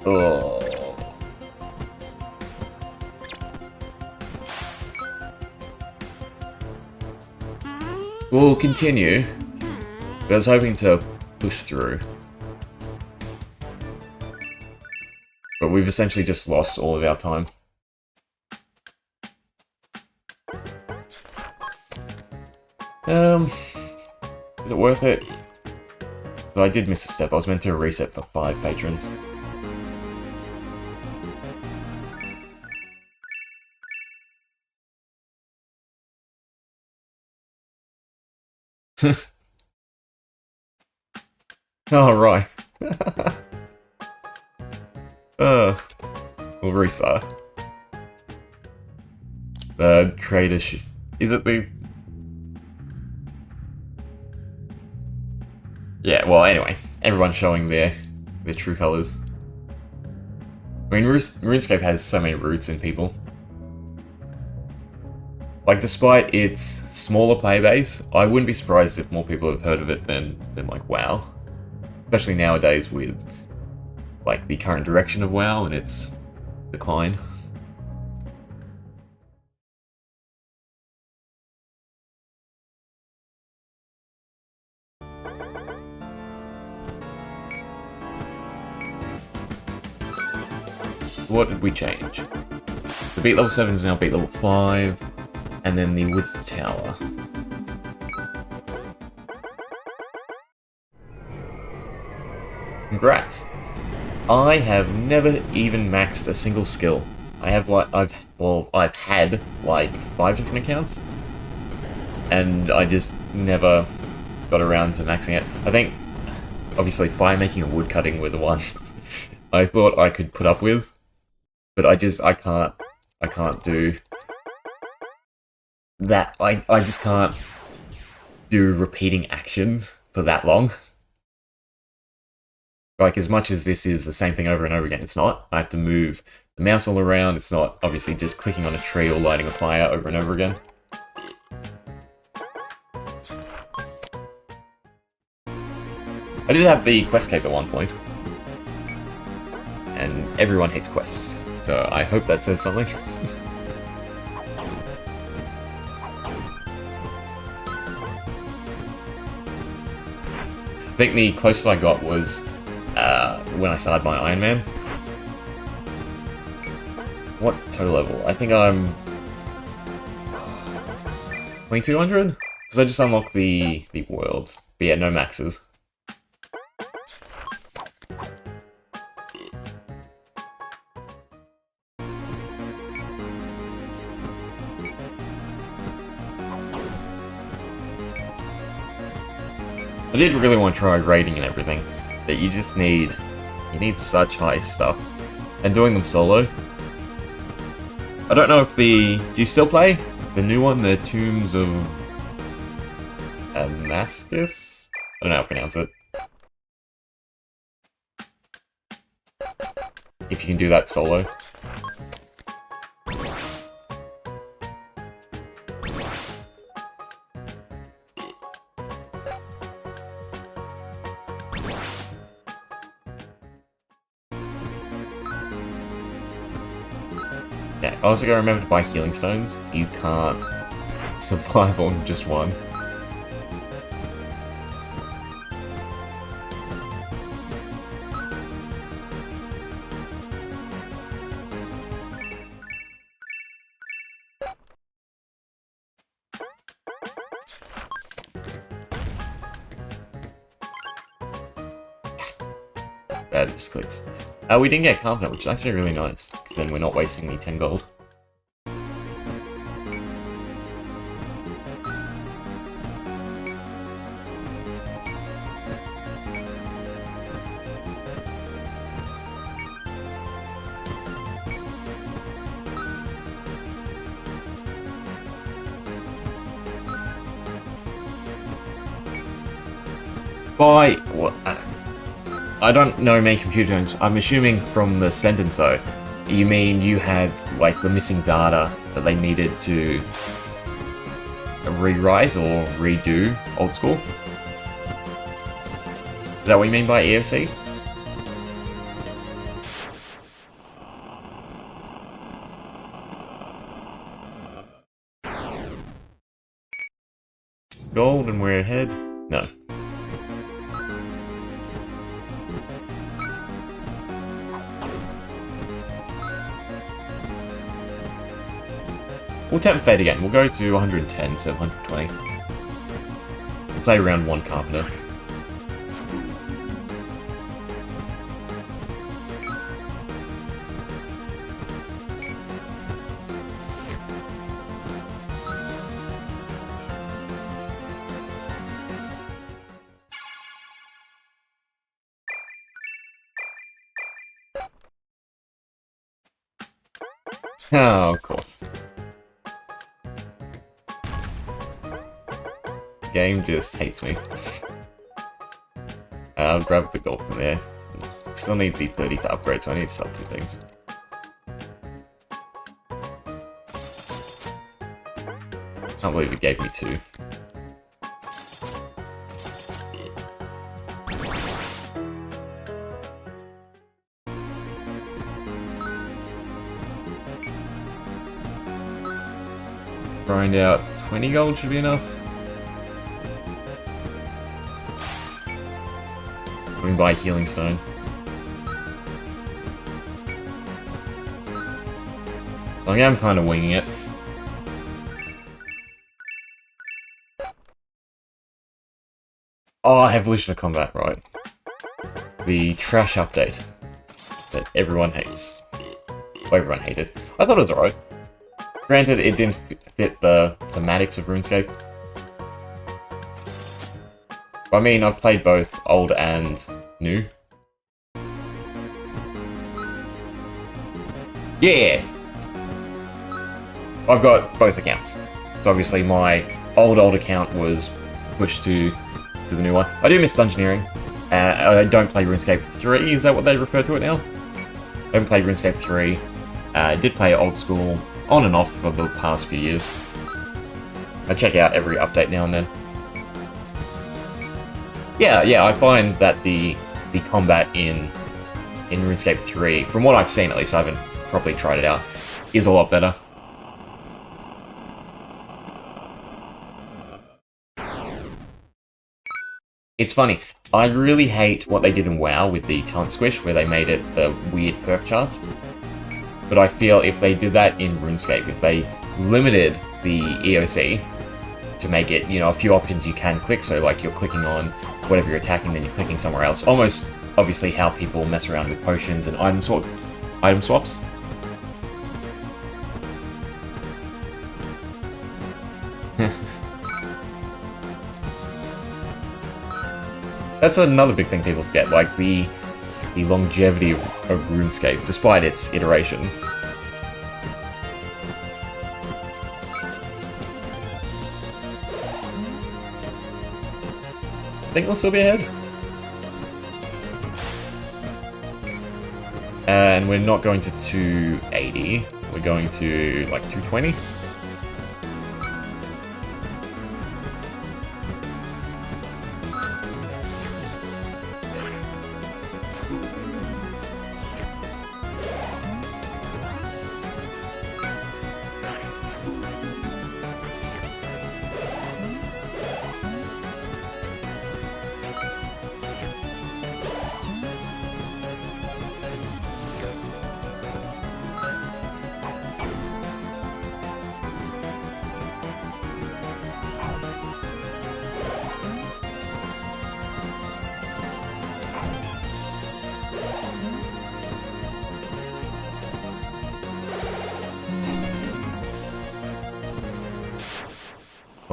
Speaker 1: oh. We'll continue. But I was hoping to push through. But we've essentially just lost all of our time. Is it worth it? So I did miss a step. I was meant to reset for 5 patrons. Oh, right. We'll restart. The creator is it the... Yeah, well, anyway. Everyone's showing their true colours. I mean, RuneScape has so many roots in people. Like, despite its smaller player base, I wouldn't be surprised if more people have heard of it than like, WoW. Especially nowadays with, like, the current direction of WoW and its decline. What did we change? The beat level 7 is now beat level 5, and then the Wizard's Tower. Congrats! I have never even maxed a single skill. I have I've had like 5 different accounts, and I just never got around to maxing it. I think, obviously, fire making and wood cutting were the ones I thought I could put up with, but I can't do that. I just can't do repeating actions for that long. Like, as much as this is the same thing over and over again, it's not. I have to move the mouse all around. It's not, obviously, just clicking on a tree or lighting a fire over and over again. I did have the quest cape at one point. And everyone hates quests. So I hope that says something. I think the closest I got was when I started my Iron Man. What total level? I think I'm 2200? Because I just unlocked the worlds. But yeah, no maxes. I did really want to try raiding and everything, but you just need such high stuff. And doing them solo. I don't know if do you still play? The new one, the Tombs of Damascus? I don't know how to pronounce it. If you can do that solo. Yeah, also gotta remember to buy healing stones. You can't survive on just one. That just clicks. We didn't get Carpenter, which is actually really nice, because then we're not wasting the 10 gold. By what? I don't know many computer terms. I'm assuming from the sentence though, you mean you had like the missing data that they needed to rewrite or redo old school? Is that what you mean by EOC? Gold and we're ahead? No. We'll tempt fate again. We'll go to 110 instead of 120. We'll play round 1 Carpenter. Oh, of course. Game just hates me. I'll grab the gold from there. Still need the 30 to upgrade, so I need to sell 2 things. Can't believe it gave me 2. Grind out 20 gold should be enough. We can buy a healing stone. So I am kind of winging it. Oh, Evolution of Combat, right. The trash update that everyone hates. Well, everyone hated. I thought it was alright. Granted, it didn't fit the thematics of RuneScape. I mean, I've played both old and new. Yeah! I've got both accounts. So obviously my old account was pushed to the new one. I do miss Dungeoneering. I don't play RuneScape 3, is that what they refer to it now? I haven't played RuneScape 3. I did play old school on and off for the past few years. I check out every update now and then. Yeah, I find that the combat in RuneScape 3, from what I've seen at least, I haven't properly tried it out, is a lot better. It's funny, I really hate what they did in WoW with the talent squish, where they made it the weird perk charts. But I feel if they did that in RuneScape, if they limited the EOC to make it, you know, a few options you can click, so like you're clicking on whatever you're attacking, then you're clicking somewhere else. Almost, obviously, how people mess around with potions and item swaps. That's another big thing people forget, like the longevity of RuneScape, despite its iterations. I think we'll still be ahead. And we're not going to 280, we're going to like 220.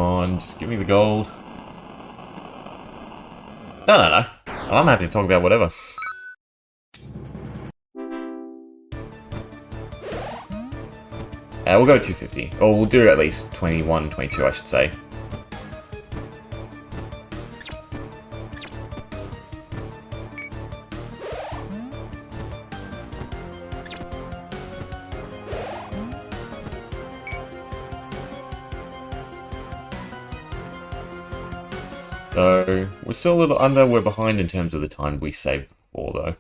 Speaker 1: on, just give me the gold. No. I'm happy to talk about whatever. We'll go 250. Or we'll do at least 21, 22, I should say. So, we're still a little under, we're behind in terms of the time we saved before, though.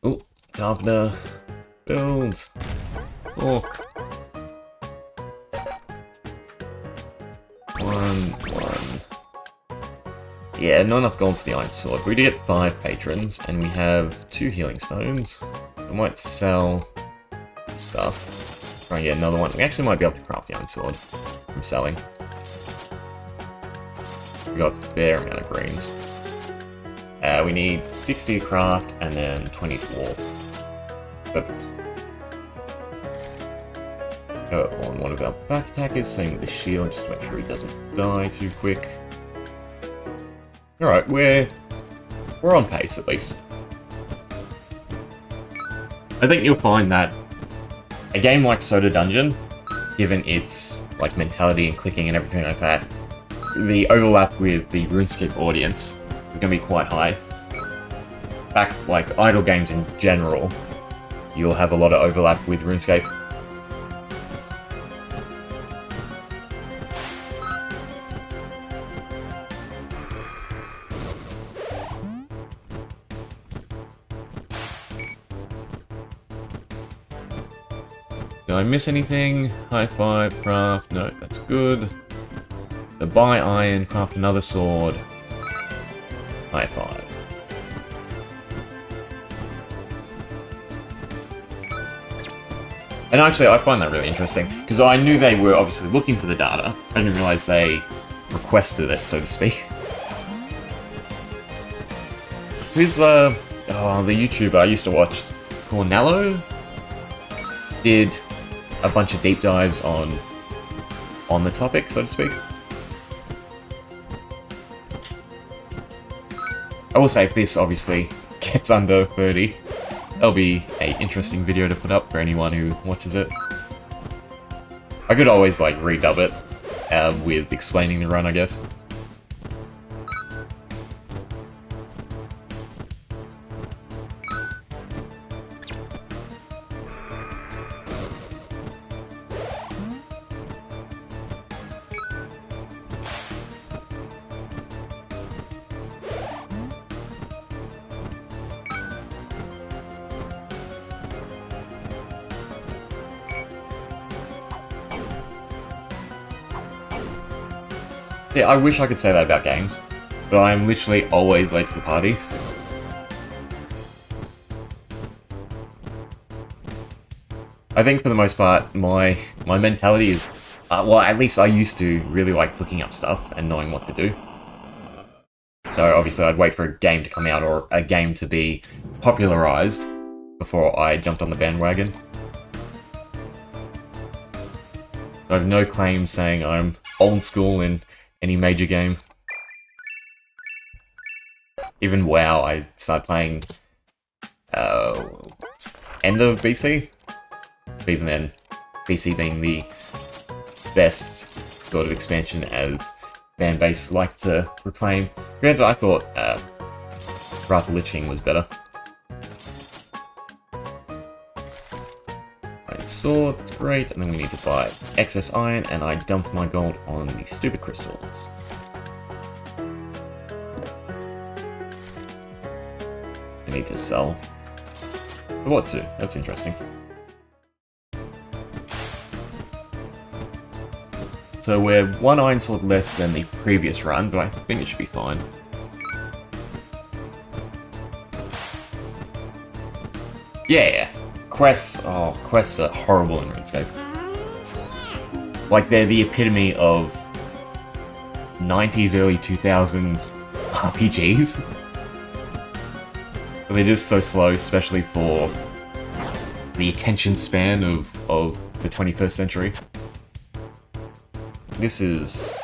Speaker 1: Oh, Carpenter. Build. Walk. 1. Yeah, not enough gold for the Iron Sword. We did get 5 patrons, and we have 2 healing stones. I might sell stuff. Try and get another one. We actually might be able to craft the Iron Sword from selling. We got a fair amount of greens. We need 60 to craft and then 20 to warp. Perfect. Go on one of our back attackers, same with the shield, just to make sure he doesn't die too quick. Alright, we're on pace at least. I think you'll find that a game like Soda Dungeon, given its like mentality and clicking and everything like that, the overlap with the RuneScape audience is going to be quite high. Back like idle games in general, you'll have a lot of overlap with RuneScape. Did I miss anything? High 5, craft, no, that's good. The buy iron, craft another sword. High 5. And actually, I find that really interesting, because I knew they were obviously looking for the data. I didn't realize they requested it, so to speak. Who's the YouTuber I used to watch? Cornello? Did a bunch of deep dives on the topic, so to speak. I will say, if this obviously gets under 30, that'll be an interesting video to put up for anyone who watches it. I could always like redub it with explaining the run, I guess. Yeah, I wish I could say that about games, but I'm literally always late to the party. I think for the most part, my mentality is, well, at least I used to really like looking up stuff and knowing what to do. So obviously I'd wait for a game to come out or a game to be popularized before I jumped on the bandwagon. I have no claim saying I'm old school in any major game. Even WoW, I started playing end of BC. But even then, BC being the best sort of expansion as fan base like to proclaim. Granted, I thought Wrath of Lich King was better. Iron sword, that's great, and then we need to buy excess iron, and I dumped my gold on the stupid crystals. I need to sell. What to? That's interesting. So we're 1 iron sword less than the previous run, but I think it should be fine. Yeah. Quests are horrible in RuneScape. Like, they're the epitome of 90s, early 2000s RPGs. But they're just so slow, especially for the attention span of the 21st century. This is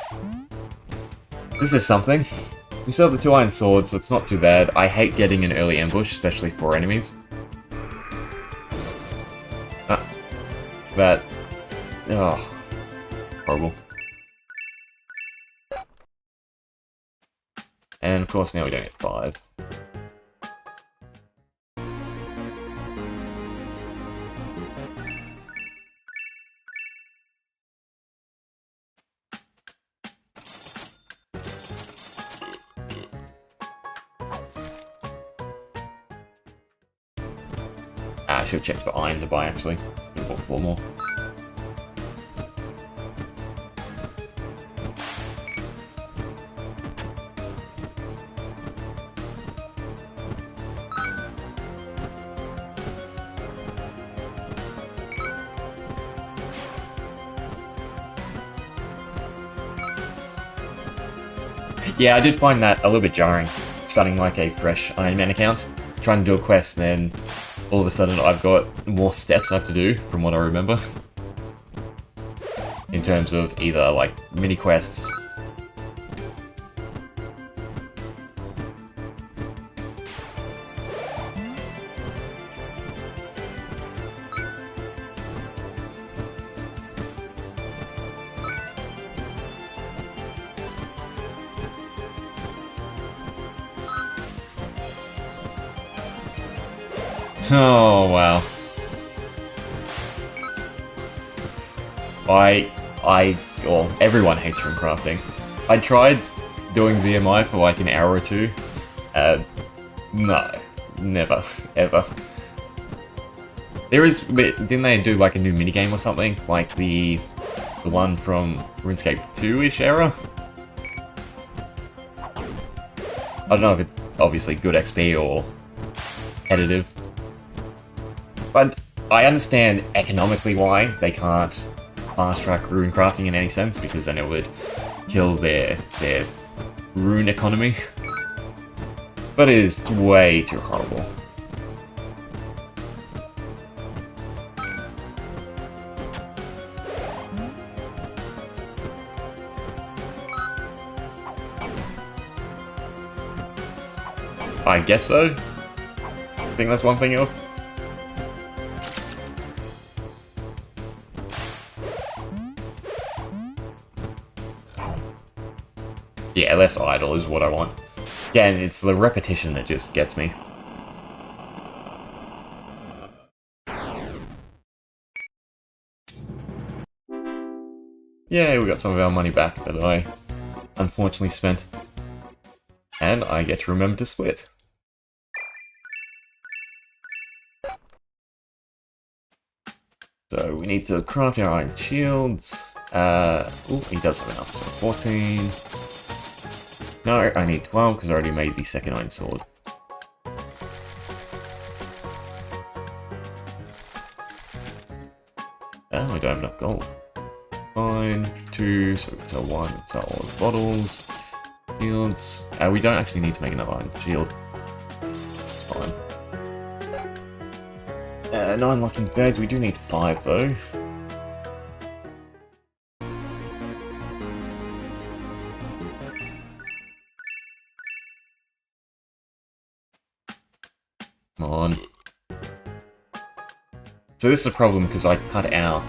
Speaker 1: something. We still have the 2 iron swords, so it's not too bad. I hate getting an early ambush, especially for enemies. That... oh, horrible. And of course now we don't get 5. I should have checked for iron to buy actually. Could have bought 4 more. Yeah, I did find that a little bit jarring, starting like a fresh Iron Man account, trying to do a quest, and then all of a sudden I've got more steps I have to do, from what I remember. In terms of either like mini quests. Oh, wow. Well, everyone hates room crafting. I tried doing ZMI for like an hour or 2. No. Never. Ever. There is... didn't they do like a new minigame or something? Like the one from RuneScape 2-ish era? I don't know if it's obviously good XP or additive. But I understand economically why they can't fast-track rune crafting in any sense, because then it would kill their rune economy. But it is way too horrible. I guess so. I think that's one thing of. Yeah, less idle is what I want. Yeah, and it's the repetition that just gets me. Yeah, we got some of our money back that I unfortunately spent. And I get to remember to split. So we need to craft our iron shields. Oh, he does have enough, so 14. No, I need 12 because I already made the second iron sword. Oh, I don't have enough gold. Fine, 2, so it's our 1, it's our all the bottles. Shields. We don't actually need to make another iron shield. It's fine. 9 locking beds, we do need 5 though. Come on. So this is a problem because I cut out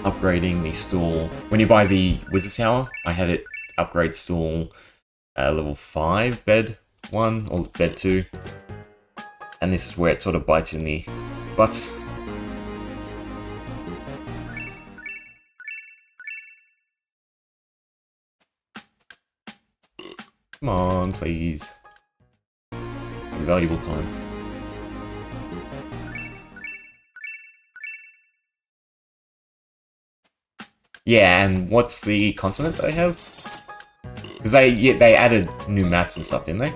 Speaker 1: upgrading the stool. When you buy the Wizard Tower, I had it upgrade stool level 5, bed 1, or bed 2. And this is where it sort of bites in the butt. Come on, please. Valuable time. Yeah, and what's the continent they have? Because they added new maps and stuff, didn't they?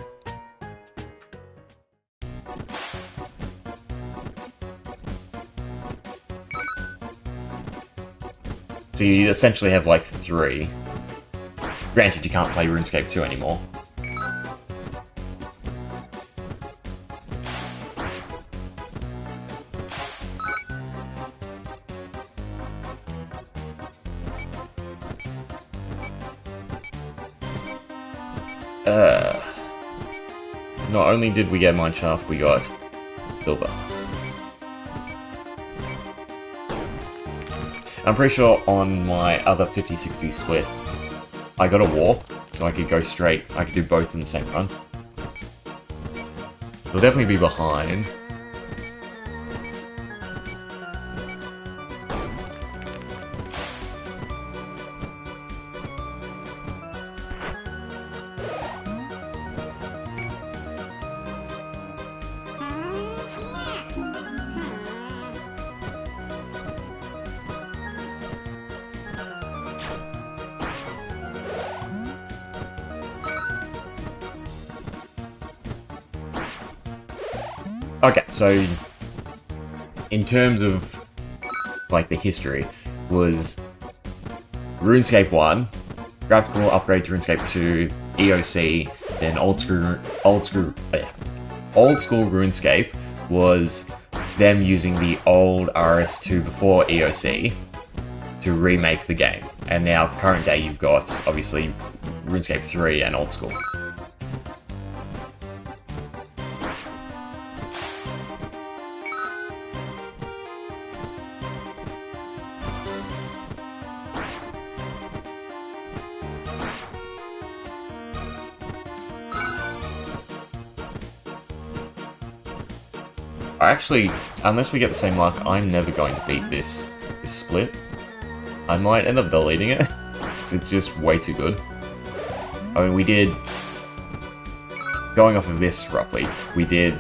Speaker 1: So you essentially have like 3. Granted, you can't play RuneScape 2 anymore. Not only did we get mineshaft, we got silver. I'm pretty sure on my other 50-60 split, I got a warp, so I could go straight. I could do both in the same run. They'll definitely be behind. Okay, so in terms of like the history, was RuneScape 1, graphical upgrade to RuneScape 2, EOC, then old school RuneScape was them using the old RS2 before EOC to remake the game. And now current day you've got obviously RuneScape 3 and old school. Actually, unless we get the same luck, I'm never going to beat this split. I might end up deleting it, because it's just way too good. I mean, we did, going off of this roughly, we did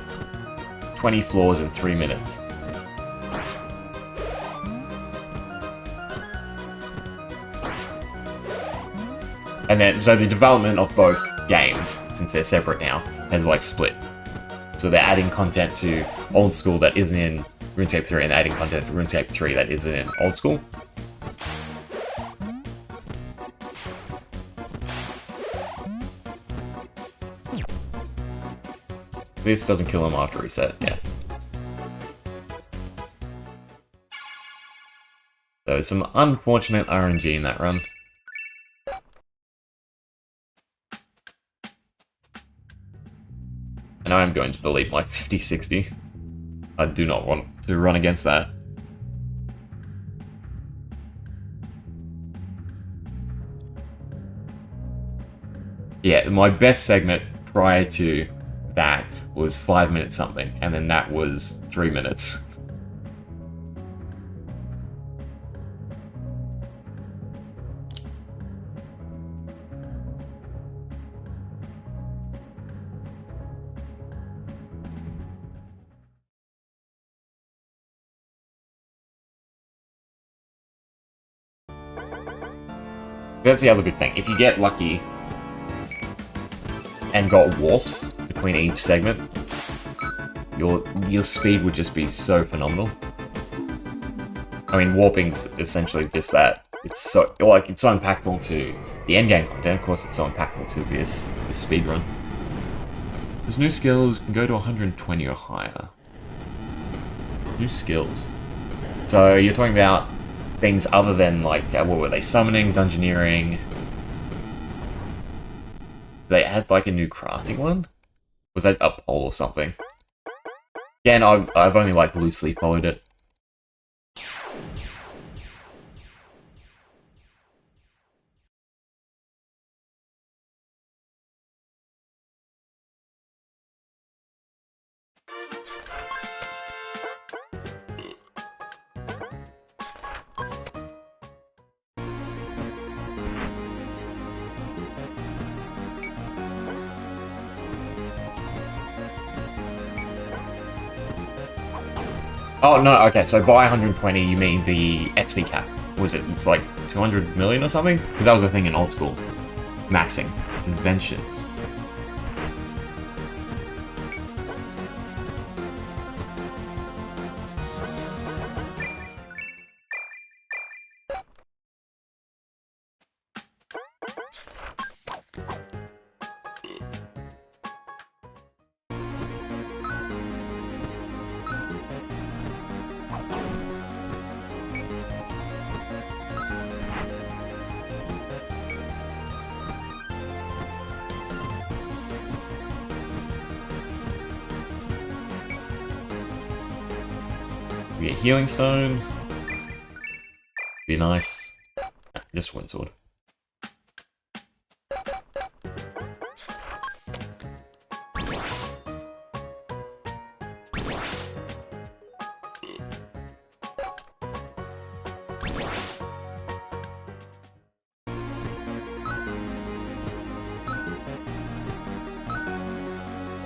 Speaker 1: 20 floors in 3 minutes. And then, so the development of both games, since they're separate now, has like split. So they're adding content to old school that isn't in RuneScape 3 and adding content to RuneScape 3 that isn't in old school. This doesn't kill him after reset, yeah. So some unfortunate RNG in that run. And I'm going to delete my 50-60. I do not want to run against that. Yeah, my best segment prior to that was 5 minutes something, and then that was 3 minutes. That's the other good thing. If you get lucky and got warps between each segment, your speed would just be so phenomenal. I mean, warping's essentially just that. It's so it's so impactful to the endgame content. Of course, it's so impactful to this speedrun. There's new skills can go to 120 or higher. New skills. So you're talking about things other than, like, what were they? Summoning, dungeoneering. They had, like, a new crafting one? Was that a poll or something? Again, I've only, like, loosely followed it. Oh, no, okay, so by 120 you mean the XP cap. Was it? It's like 200 million or something? Because that was the thing in old school. Maxing. Inventions. Be a healing stone. Be nice. Just one sword.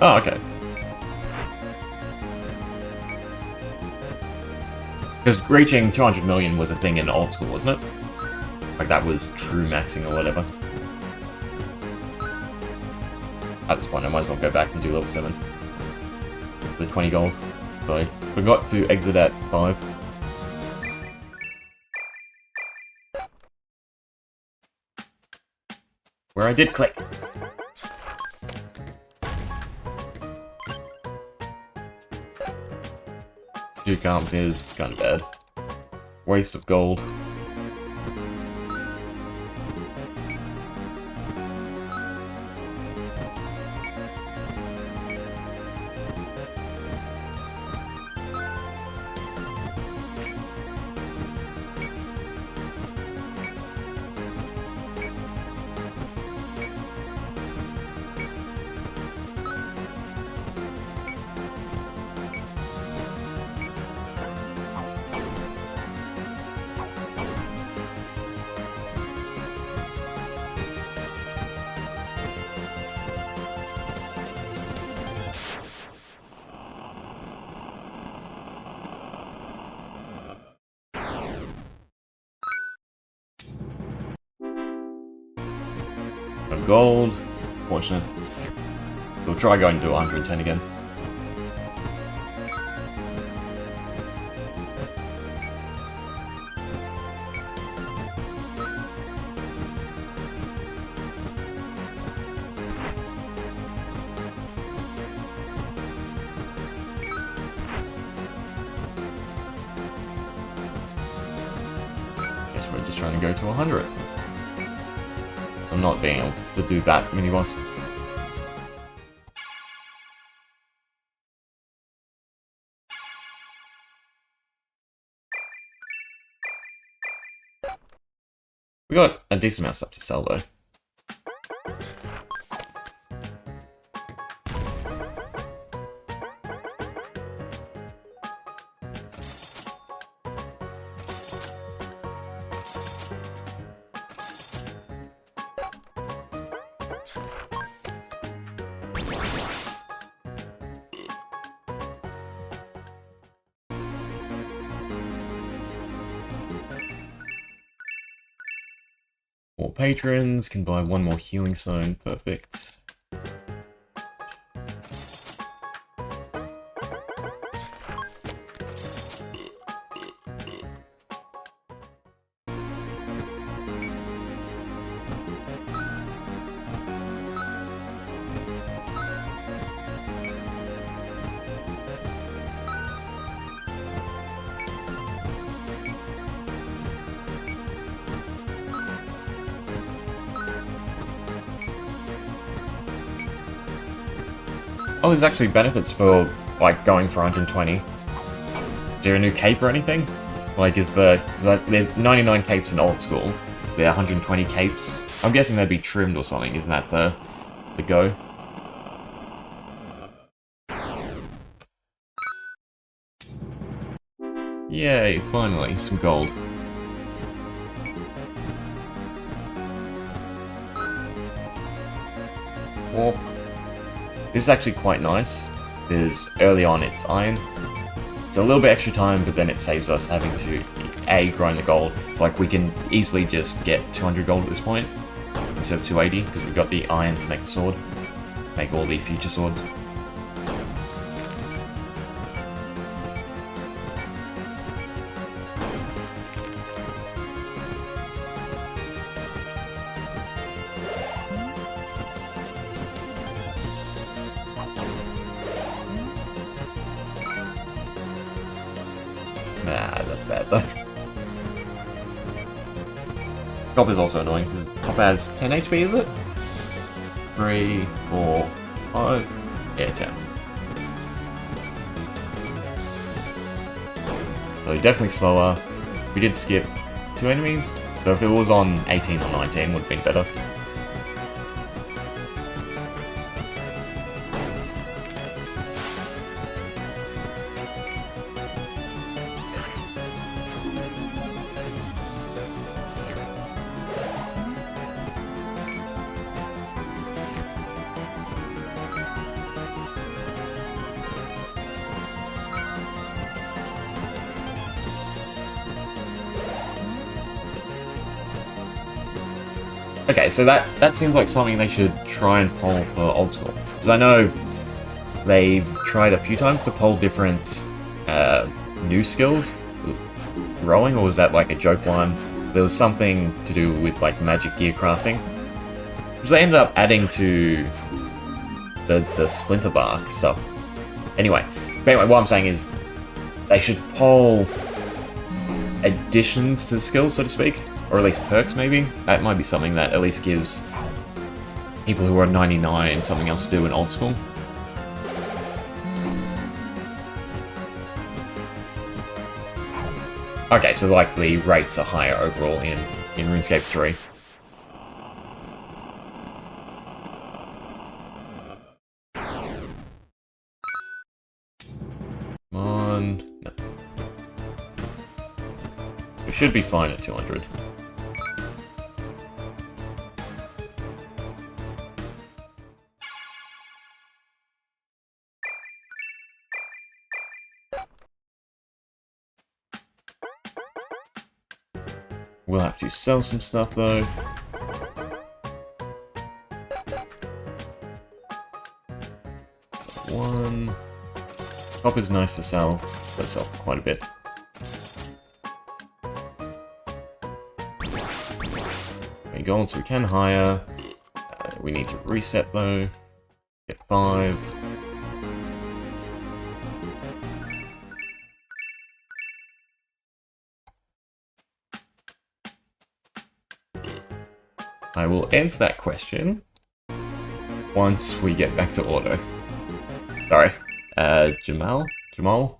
Speaker 1: Oh, okay. Because reaching 200 million was a thing in old school, wasn't it? Like that was true maxing or whatever. At this point, I might as well go back and do level 7. The 20 gold. So I forgot to exit at 5. Where I did click. Duke Armed is kind of bad. Waste of gold. No gold. Fortunate. We'll try going to 110 again. Guess we're just trying to go to 100. I'm not being able to do that mini boss. We got a decent amount of stuff to sell though. More patrons, can buy one more healing stone, perfect. Oh, there's actually benefits for, like, going for 120. Is there a new cape or anything? Like, there's 99 capes in old school. Is there 120 capes? I'm guessing they'd be trimmed or something, isn't that the go? Yay, finally, some gold. Warp. This is actually quite nice, because early on it's iron. It's a little bit extra time, but then it saves us having to, A, grind the gold. So like we can easily just get 200 gold at this point, instead of 280, because we've got the iron to make the sword. Make all the future swords. Nah, that's bad though. Copper's also annoying, because Copper has 10 HP, is it? 3, 4, 5, yeah, 10. So definitely slower. We did skip 2 enemies, so if it was on 18 or 19 would have been better. Okay, so that seems like something they should try and poll for old school. Because I know they've tried a few times to poll different new skills. Rowing, or was that like a joke one? There was something to do with like magic gear crafting. Which they ended up adding to the splinter bark stuff. Anyway, what I'm saying is they should poll additions to the skills, so to speak. Or at least perks, maybe? That might be something that at least gives people who are 99 something else to do in old school. Okay, so like the rates are higher overall in RuneScape 3. Come on. No. We should be fine at 200. We'll have to sell some stuff though. So 1. Copper's nice to sell. Let's sell quite a bit. Okay, gold, so we can hire. We need to reset though. Get 5. I will answer that question once we get back to auto. Sorry. Jamal? Why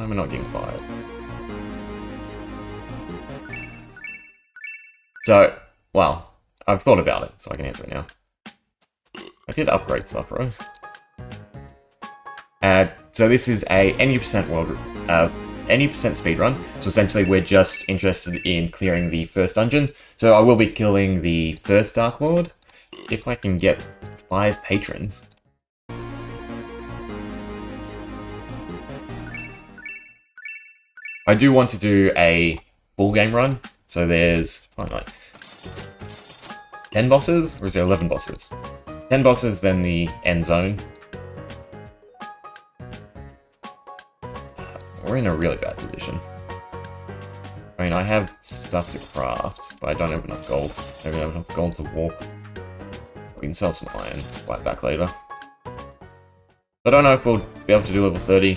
Speaker 1: am I not getting fired? So, well, I've thought about it, so I can answer it now. I did upgrade stuff, right? So this is a any percent speedrun. So essentially we're just interested in clearing the first dungeon. So I will be killing the first Dark Lord if I can get 5 patrons. I do want to do a full game run. So there's 10 bosses, or is there 11 bosses? 10 bosses, then the end zone. We're in a really bad position. I mean, I have stuff to craft, but I don't have enough gold. I don't have enough gold to warp. We can sell some iron, buy it back later. I don't know if we'll be able to do level 30.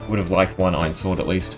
Speaker 1: Would have liked 1 iron sword at least.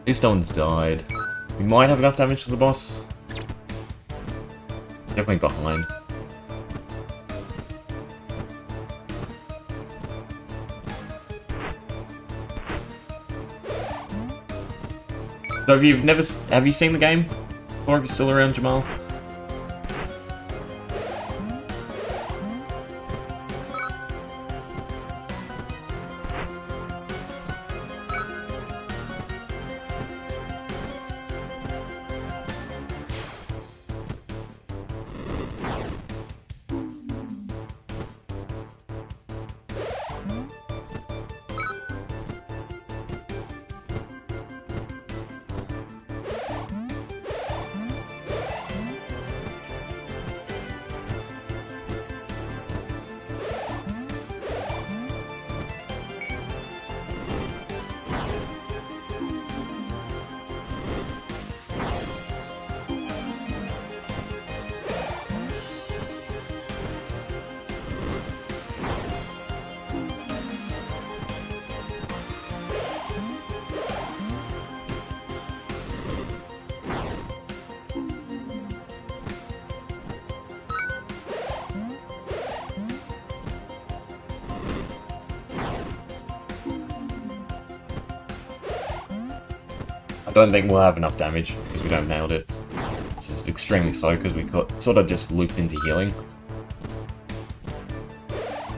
Speaker 1: least no one's died. We might have enough damage to the boss. Definitely behind. So have you seen the game? Or if you're still around, Jamal? I don't think we'll have enough damage because we don't nailed it. This is extremely slow because we got sort of just looped into healing.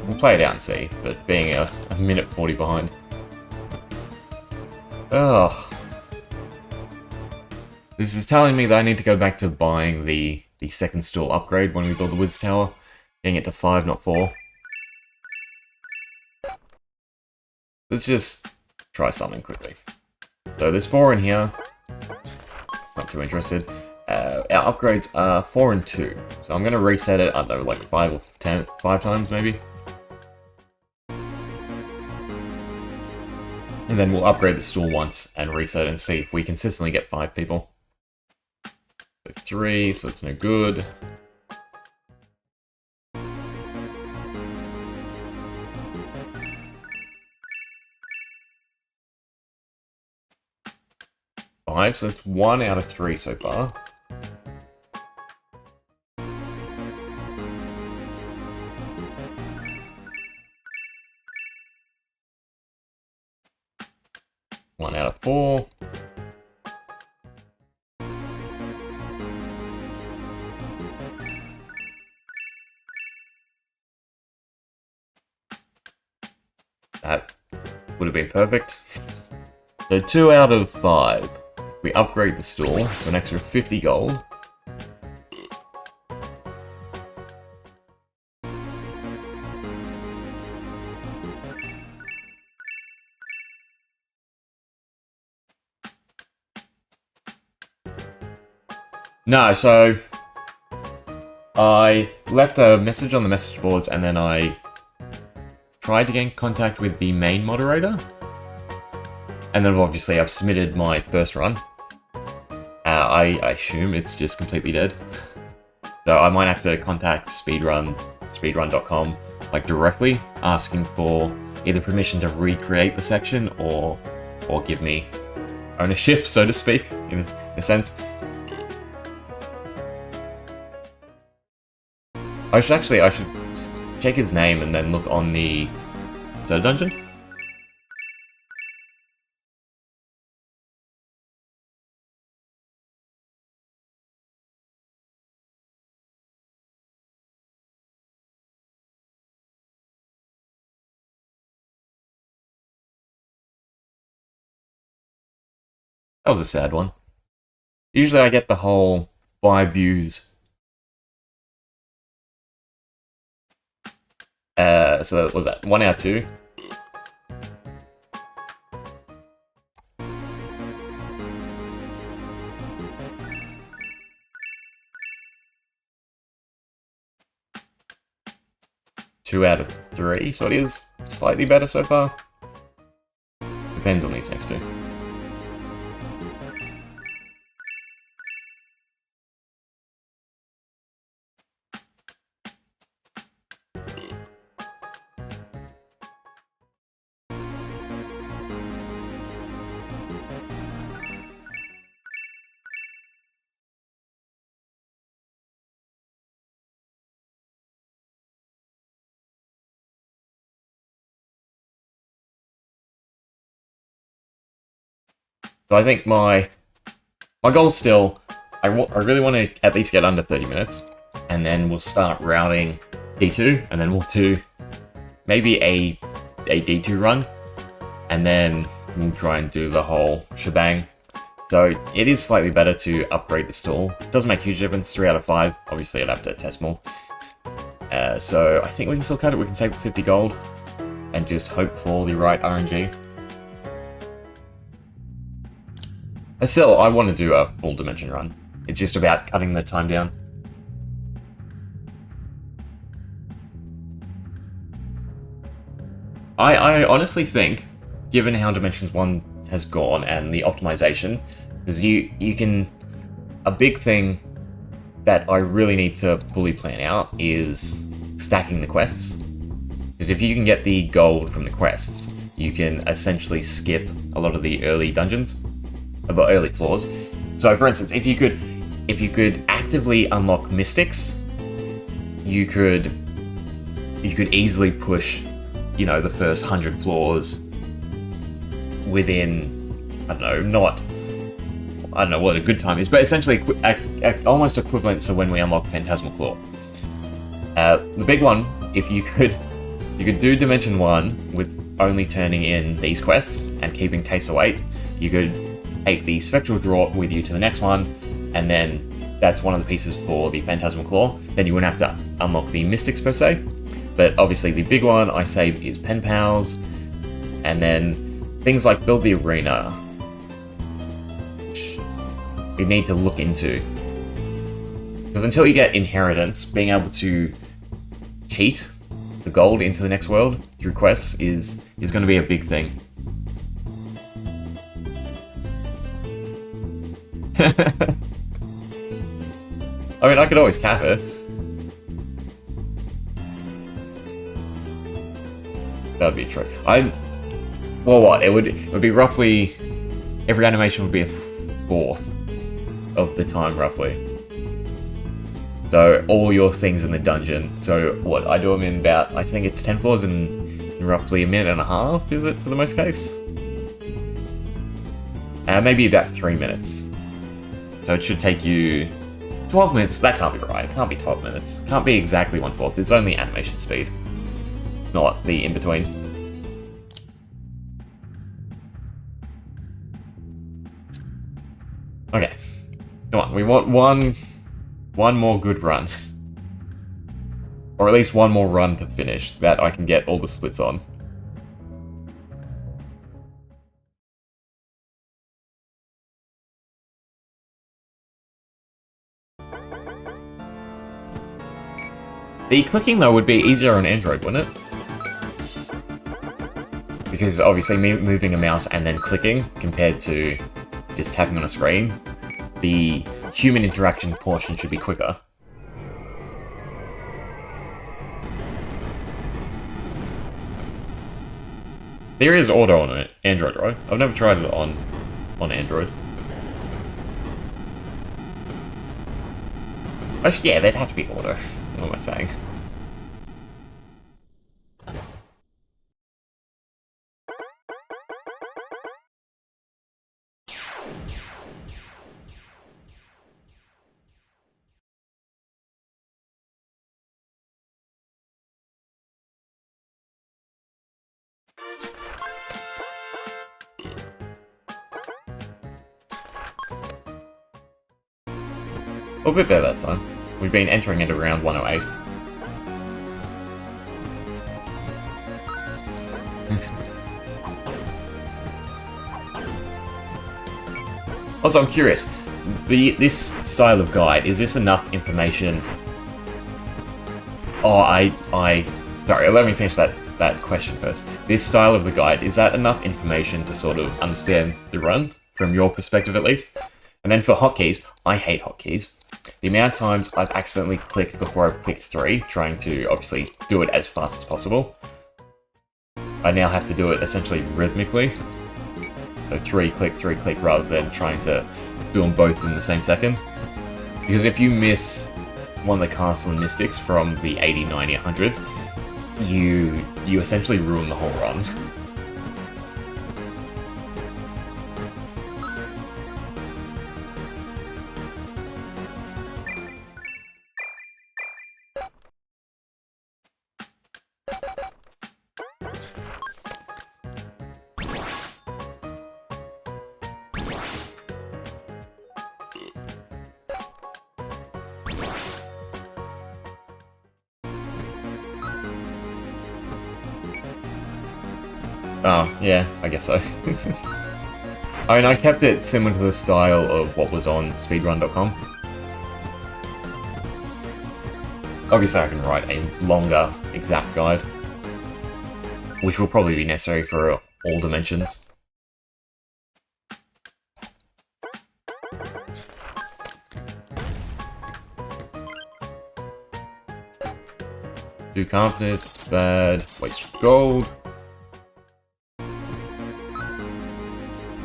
Speaker 1: We'll play it out and see, but being a minute 40 behind. Ugh. This is telling me that I need to go back to buying the second stool upgrade when we build the Wiz Tower. Getting it to 5, not 4. Let's just try something quickly. So there's 4 in here. Not too interested. Our upgrades are 4 and 2. So I'm going to reset it, I don't know, like 5 or 10, 5 times maybe. And then we'll upgrade the stool once and reset it and see if we consistently get 5 people. So 3, so it's no good. So it's 1 out of 3 so far. One out of 4. That would have been perfect. So 2 out of 5. We upgrade the stool, so an extra 50 gold. No, so I left a message on the message boards and then I tried to get in contact with the main moderator. And then obviously I've submitted my first run. I assume it's just completely dead. So I might have to contact Speedruns, speedrun.com, like directly, asking for either permission to recreate the section or give me ownership, so to speak, in a sense. I should check his name and then look on the... Is that a dungeon? That was a sad one. Usually I get the whole 5 views. So what was that 1 out of 2? Two out of 3, so it is slightly better so far. Depends on these next 2. So I think my goal still, I really want to at least get under 30 minutes, and then we'll start routing D2, and then we'll do maybe a D2 run, and then we'll try and do the whole shebang. So it is slightly better to upgrade the stall. It doesn't make a huge difference, 3 out of 5. Obviously I'd have to test more. So I think we can still cut it. We can save the 50 gold and just hope for the right RNG. But still, I want to do a full dimension run. It's just about cutting the time down. I honestly think, given how Dimensions 1 has gone and the optimization, because you can... A big thing that I really need to fully plan out is stacking the quests. Because if you can get the gold from the quests, you can essentially skip a lot of the early dungeons, the early floors. So for instance, if you could actively unlock mystics, you could easily push, you know, the first 100 floors within, I don't know what a good time is, but essentially almost equivalent to when we unlock Phantasmal Claw. The big one, if you could do Dimension 1 with only turning in these quests and keeping Taste of Weight, you could take the Spectral Draw with you to the next one, and then that's one of the pieces for the Phantasmal Claw. Then you wouldn't have to unlock the Mystics per se. But obviously the big one I say is Pen Pals, and then things like Build the Arena, which you need to look into. Because until you get Inheritance, being able to cheat the gold into the next world through quests is going to be a big thing. I mean, I could always cap it. That'd be true. Well, what? It would be roughly... Every animation would be a fourth of the time, roughly. So, all your things in the dungeon. So, what? I do them in about... I think it's 10 floors in roughly a minute and a half, is it, for the most case? Maybe about 3 minutes. So it should take you 12 minutes. That can't be right. It can't be 12 minutes. It can't be exactly 1/4. It's only animation speed, not the in-between. Okay. Come on. We want one more good run. Or at least one more run to finish that I can get all the splits on. The clicking, though, would be easier on Android, wouldn't it? Because, obviously, moving a mouse and then clicking, compared to just tapping on a screen, the human interaction portion should be quicker. There is auto on Android, right? I've never tried it on Android. Actually, yeah, there'd have to be auto. What am I saying? A bit better that time. We've been entering it around 108. Also, I'm curious, this style of guide, is this enough information? Oh, sorry, let me finish that question first. This style of the guide, is that enough information to sort of understand the run, from your perspective at least? And then for hotkeys, I hate hotkeys. The amount of times I've accidentally clicked before I've clicked 3, trying to obviously do it as fast as possible. I now have to do it essentially rhythmically. So 3 click rather than trying to do them both in the same second. Because if you miss one of the Castle and Mystics from the 80, 90, 100, you essentially ruin the whole run. Oh, yeah, I guess so. I mean, I kept it similar to the style of what was on speedrun.com. Obviously, I can write a longer, exact guide, which will probably be necessary for all dimensions. Do carpenters, bad, waste of gold.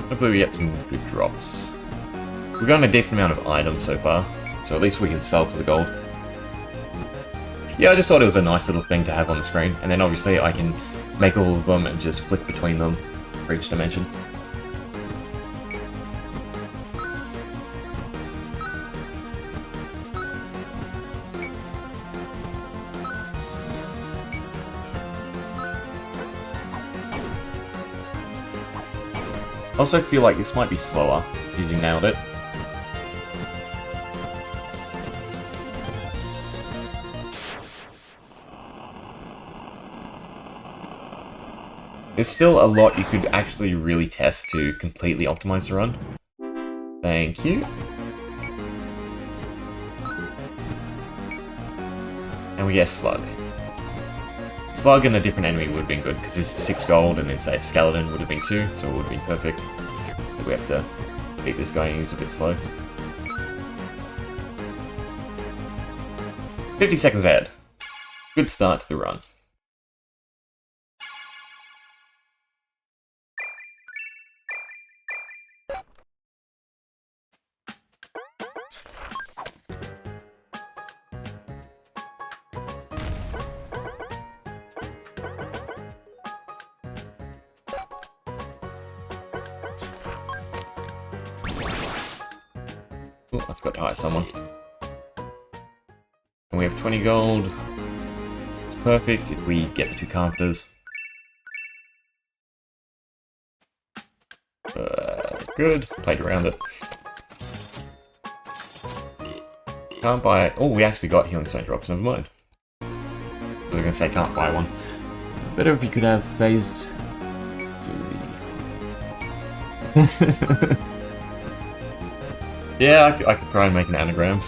Speaker 1: Hopefully we get some good drops. We've gotten a decent amount of items so far, so at least we can sell for the gold. Yeah, I just thought it was a nice little thing to have on the screen, and then obviously I can make all of them and just flick between them for each dimension. I also feel like this might be slower, using Nailed It. There's still a lot you could actually really test to completely optimize the run. Thank you. And we get Slug. Slug and a different enemy would have been good, because this is 6 gold, and then say a skeleton would have been 2, so it would have been perfect. So we have to beat this guy, and he's a bit slow. 50 seconds ahead. Good start to the run. Oh, I forgot to hire someone. And we have 20 gold. It's perfect if we get the 2 carpenters. Good. Played around it. Can't buy... Oh, we actually got healing stone drops. Never mind. I was going to say can't buy one. Better if you could have phased... Yeah, I could try and make an anagram.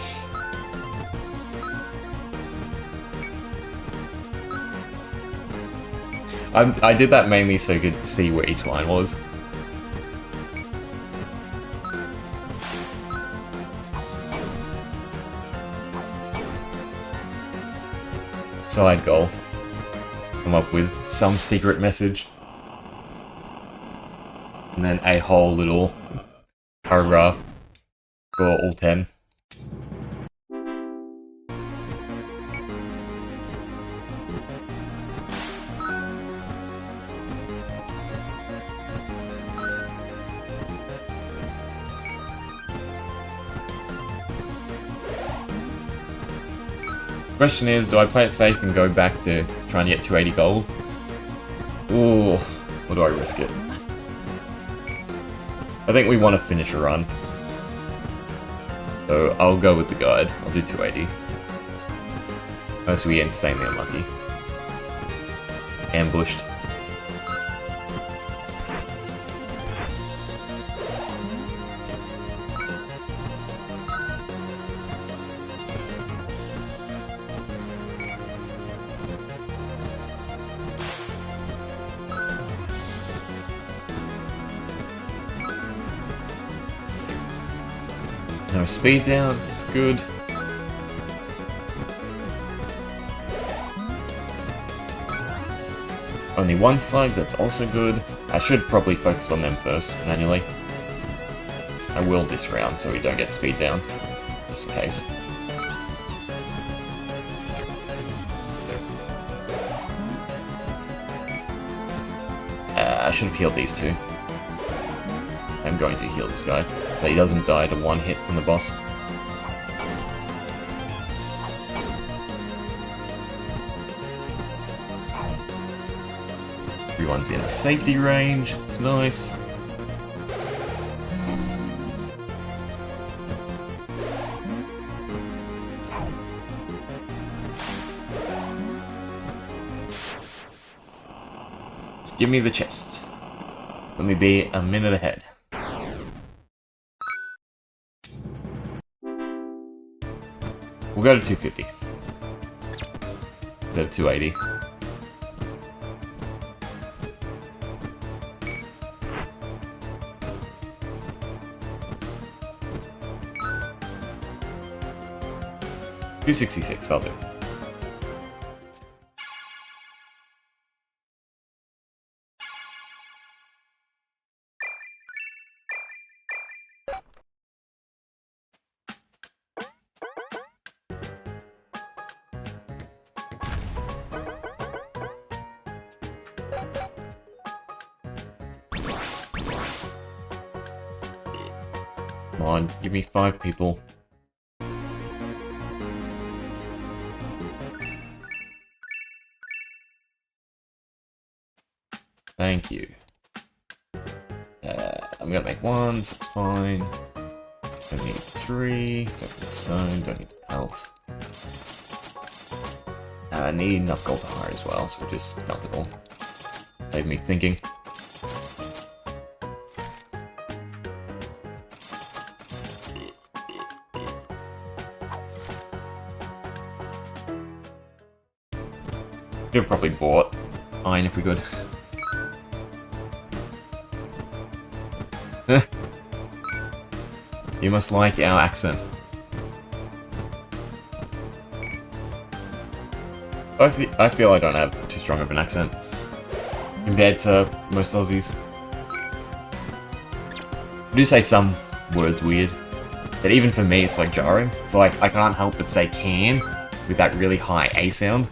Speaker 1: I did that mainly so you could see where each line was. Side goal. Come up with some secret message. And then a whole little paragraph for all 10. Question is, do I play it safe and go back to try and get 280 gold? Ooh, or do I risk it? I think we want to finish a run. So I'll go with the guide. I'll do 280. Unless we get insanely unlucky. Ambushed. No speed down, it's good. Only 1 slug, that's also good. I should probably focus on them first, manually. I will this round so we don't get speed down, just in case. I should have healed these 2. I'm going to heal this guy, but he doesn't die to 1 hit from the boss. Everyone's in a safety range, it's nice. It's Give me the chest. Let me be a minute ahead. We'll go to 250. Instead of 280. $266, I'll do. Come on, give me 5 people. Thank you. I'm gonna make 1, so it's fine. Don't need 3, don't need stone, don't need pelt. And I need enough gold to hire as well, so just dump it all. Save me thinking. Could have probably bought iron if we could. You must like our accent. I feel I don't have too strong of an accent compared to most Aussies. I do say some words weird, but even for me it's like jarring. So like I can't help but say can with that really high A sound.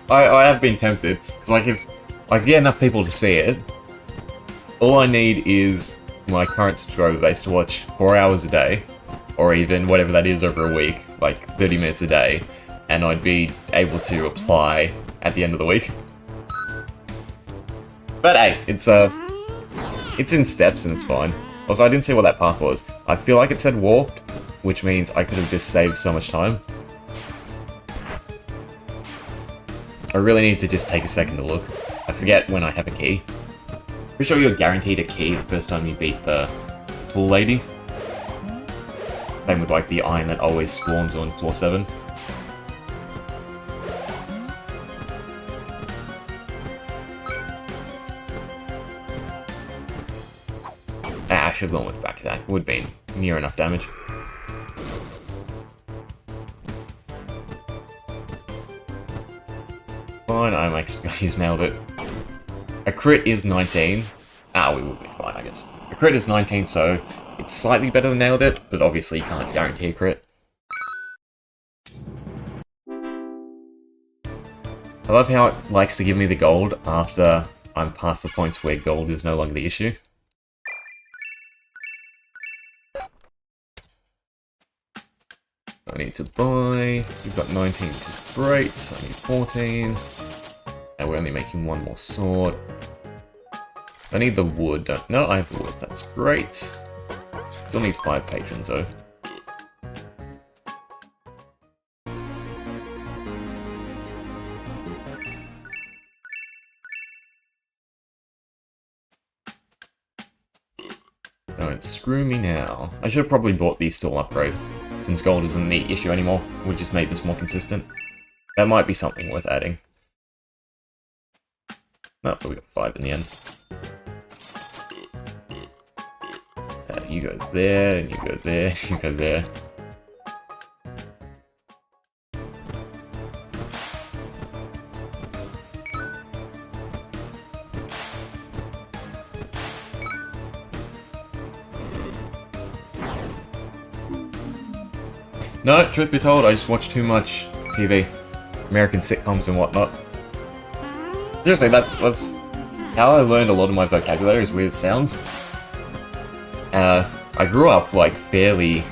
Speaker 1: I have been tempted, because like if I get enough people to see it, all I need is my current subscriber base to watch 4 hours a day, or even whatever that is over a week, like 30 minutes a day, and I'd be able to apply at the end of the week. But hey, it's in steps and it's fine. Also, I didn't see what that path was. I feel like it said warped, which means I could have just saved so much time. I really need to just take a second to look. I forget when I have a key. Pretty sure you're guaranteed a key the first time you beat the tool lady. Same with like the iron that always spawns on floor 7. I should have gone with back attack. Would have been near enough damage. Fine, I'm actually going to use nailed it. A crit is 19. We will be fine, I guess. A crit is 19, so it's slightly better than nailed it, but obviously you can't guarantee a crit. I love how it likes to give me the gold after I'm past the points where gold is no longer the issue. I need to buy. We've got 19, which is great. I need 14. And we're only making one more sword. I need the wood. No, I have the wood. That's great. Still need 5 patrons, though. Don't screw me now. I should have probably bought the stall upgrade, since gold isn't the issue anymore. We just made this more consistent. That might be something worth adding. No, but we got 5 in the end. You go there, and you go there, you go there. No, truth be told, I just watch too much TV. American sitcoms and whatnot. Seriously, that's how I learned a lot of my vocabulary, is weird sounds. I grew up, like, fairly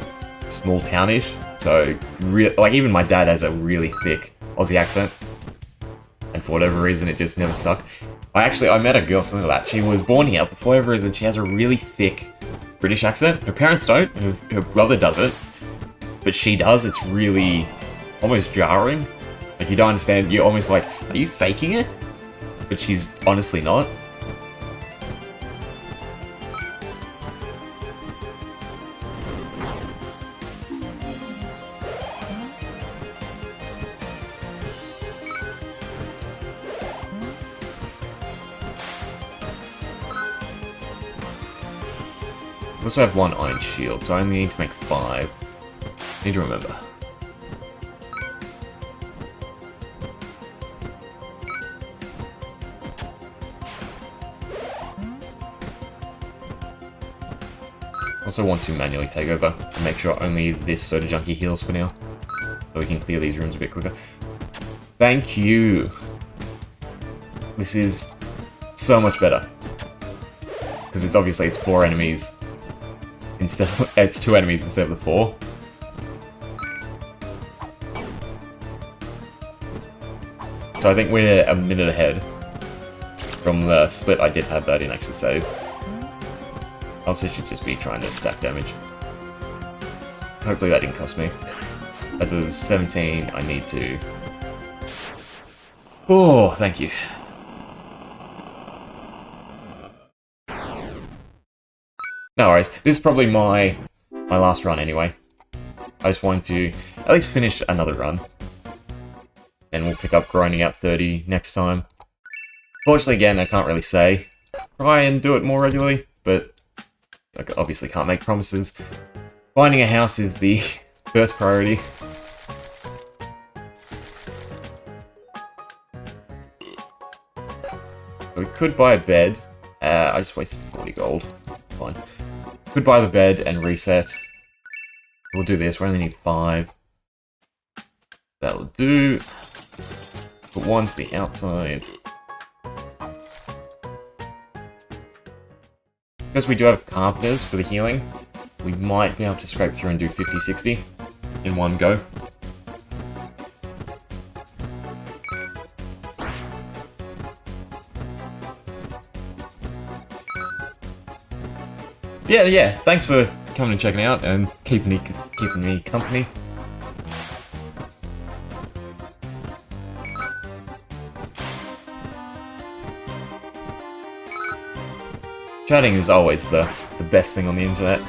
Speaker 1: small townish, so, like, even my dad has a really thick Aussie accent. And for whatever reason, it just never stuck. I met a girl, something like that. She was born here, but for whatever reason, she has a really thick British accent. Her parents don't, her brother does it. But she does, it's really almost jarring. Like, you don't understand, you're almost like, are you faking it? But she's honestly not. I also have 1 iron shield, so I only need to make 5. Need to remember. Also want to manually take over and make sure only this soda junkie heals for now, so we can clear these rooms a bit quicker. Thank you! This is so much better. Because it's 4 enemies. It's 2 enemies instead of the 4. So I think we're a minute ahead from the split. I did have that in actually save. Also should just be trying to stack damage. Hopefully that didn't cost me. That does 17, I need to... Oh, thank you. No worries. This is probably my last run anyway. I just wanted to at least finish another run. And we'll pick up grinding out 30 next time. Fortunately, again, I can't really say. Try and do it more regularly, but I obviously can't make promises. Finding a house is the first priority. We could buy a bed. I just wasted 40 gold. Fine. Could buy the bed and reset. We'll do this. We only need 5. That'll do. Put 1 to the outside. Because we do have carpenters for the healing, we might be able to scrape through and do 50-60 in one go. Yeah, thanks for coming and checking out and keeping me company. Chatting is always the best thing on the internet.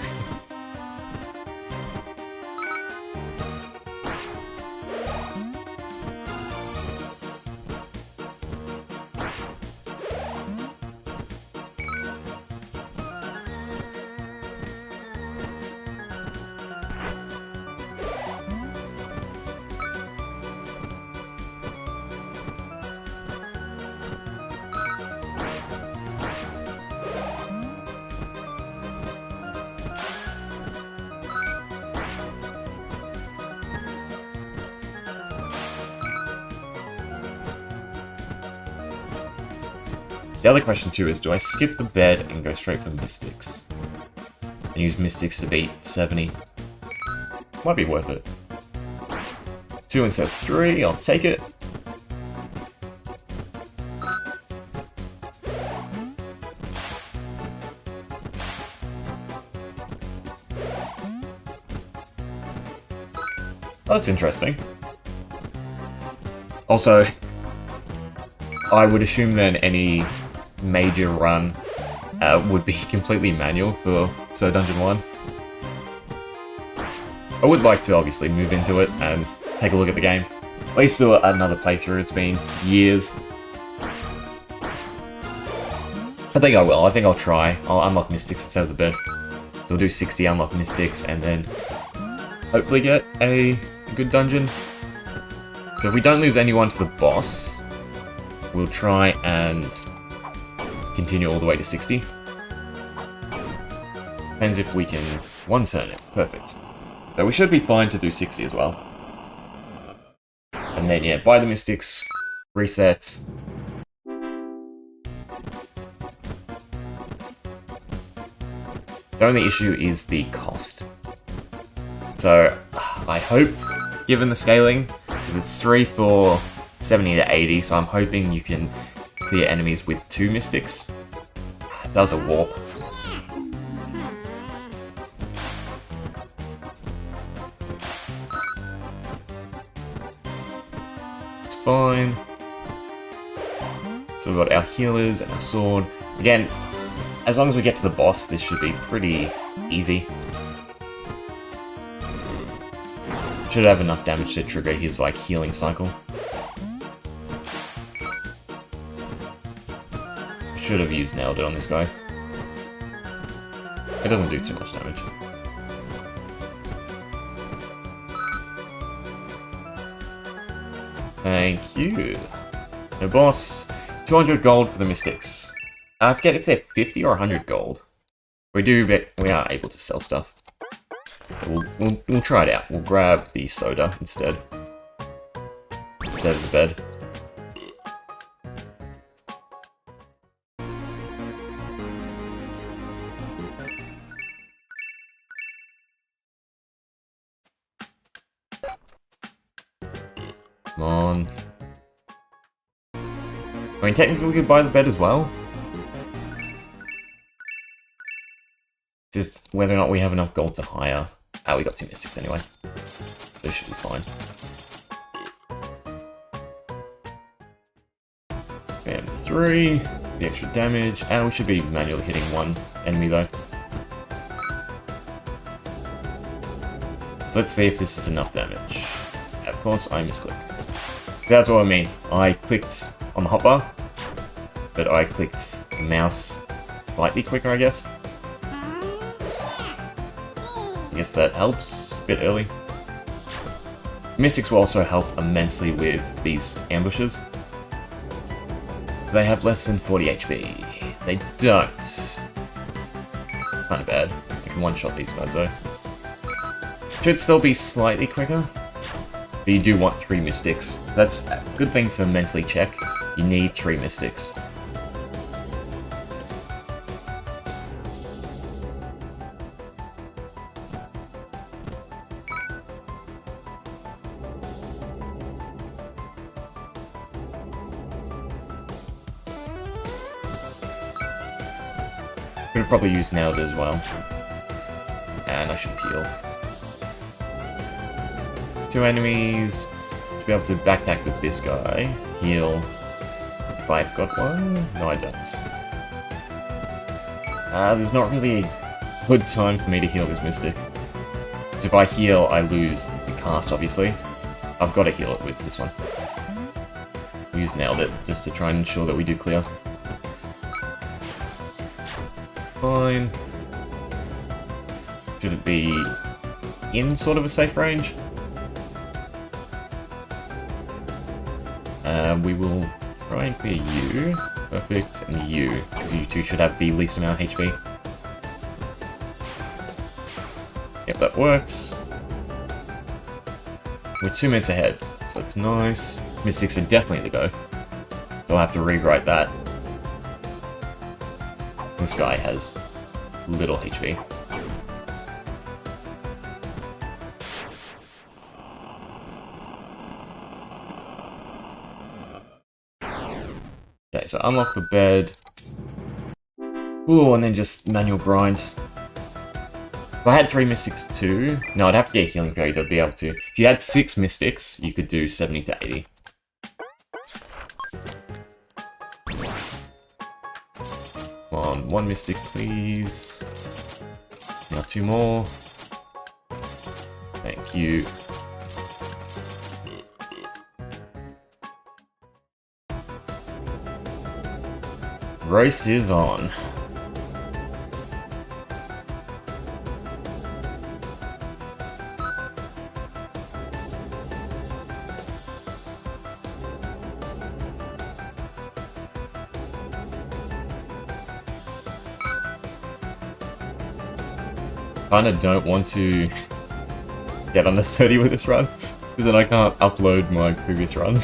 Speaker 1: The other question too is, do I skip the bed and go straight for Mystics? And use Mystics to beat 70? Might be worth it. 2 instead of 3, I'll take it. Oh, that's interesting. Also, I would assume then any major run would be completely manual for So Dungeon 1. I would like to obviously move into it and take a look at the game. At least do another playthrough, it's been years. I think I will, I think I'll try. I'll unlock Mystics instead of the bed. So we'll do 60, unlock Mystics, and then hopefully get a good dungeon. So if we don't lose anyone to the boss, we'll try and continue all the way to 60. Depends if we can one-turn it. Perfect. So we should be fine to do 60 as well. And then, yeah, buy the mystics, reset. The only issue is the cost. So, I hope, given the scaling, because it's 3 for 70 to 80, so I'm hoping you can clear enemies with 2 mystics. That was a warp. It's fine. So we've got our healers and our sword. Again, as long as we get to the boss, this should be pretty easy. Should have enough damage to trigger his, like, healing cycle. Should have used Nailed It on this guy. It doesn't do too much damage. Thank you. No boss. 200 gold for the mystics. I forget if they're 50 or 100 gold. We are able to sell stuff. We'll try it out. We'll grab the soda instead of the bed. Come on. I mean, technically we could buy the bed as well. Just whether or not we have enough gold to hire. Ah, we got 2 mystics anyway. So it should be fine. And 3, the extra damage. And we should be manually hitting 1 enemy though. So let's see if this is enough damage. Of course, I misclicked. That's what I mean. I clicked on the hotbar, but I clicked the mouse slightly quicker, I guess. I guess that helps a bit early. Mystics will also help immensely with these ambushes. They have less than 40 HP. They don't. Kinda bad. I can one-shot these guys though. Should still be slightly quicker. But you do want 3 mystics. That's a good thing to mentally check. You need 3 mystics. Could have probably used Nailed as well. And I should have healed. 2 enemies. Should be able to backpack with this guy. Heal. If I've got one? No, I don't. There's not really a good time for me to heal this Mystic. Because if I heal, I lose the cast, obviously. I've got to heal it with this one. We use Nailed It, just to try and ensure that we do clear. Fine. Should it be in sort of a safe range? We will try and clear you. Perfect. And you. Because you two should have the least amount of HP. Yep, that works. We're 2 minutes ahead, so that's nice. Mystics are definitely the go. So I'll have to rewrite that. This guy has little HP. Okay, so unlock the bed. Ooh, and then just manual grind. If I had 3 mystics too, no, I'd have to get a healing period to be able to. If you had 6 mystics, you could do 70 to 80. Come on, 1 mystic, please. Now 2 more. Thank you. Race is on. Kinda don't want to get under 30 with this run, because then I can't upload my previous run.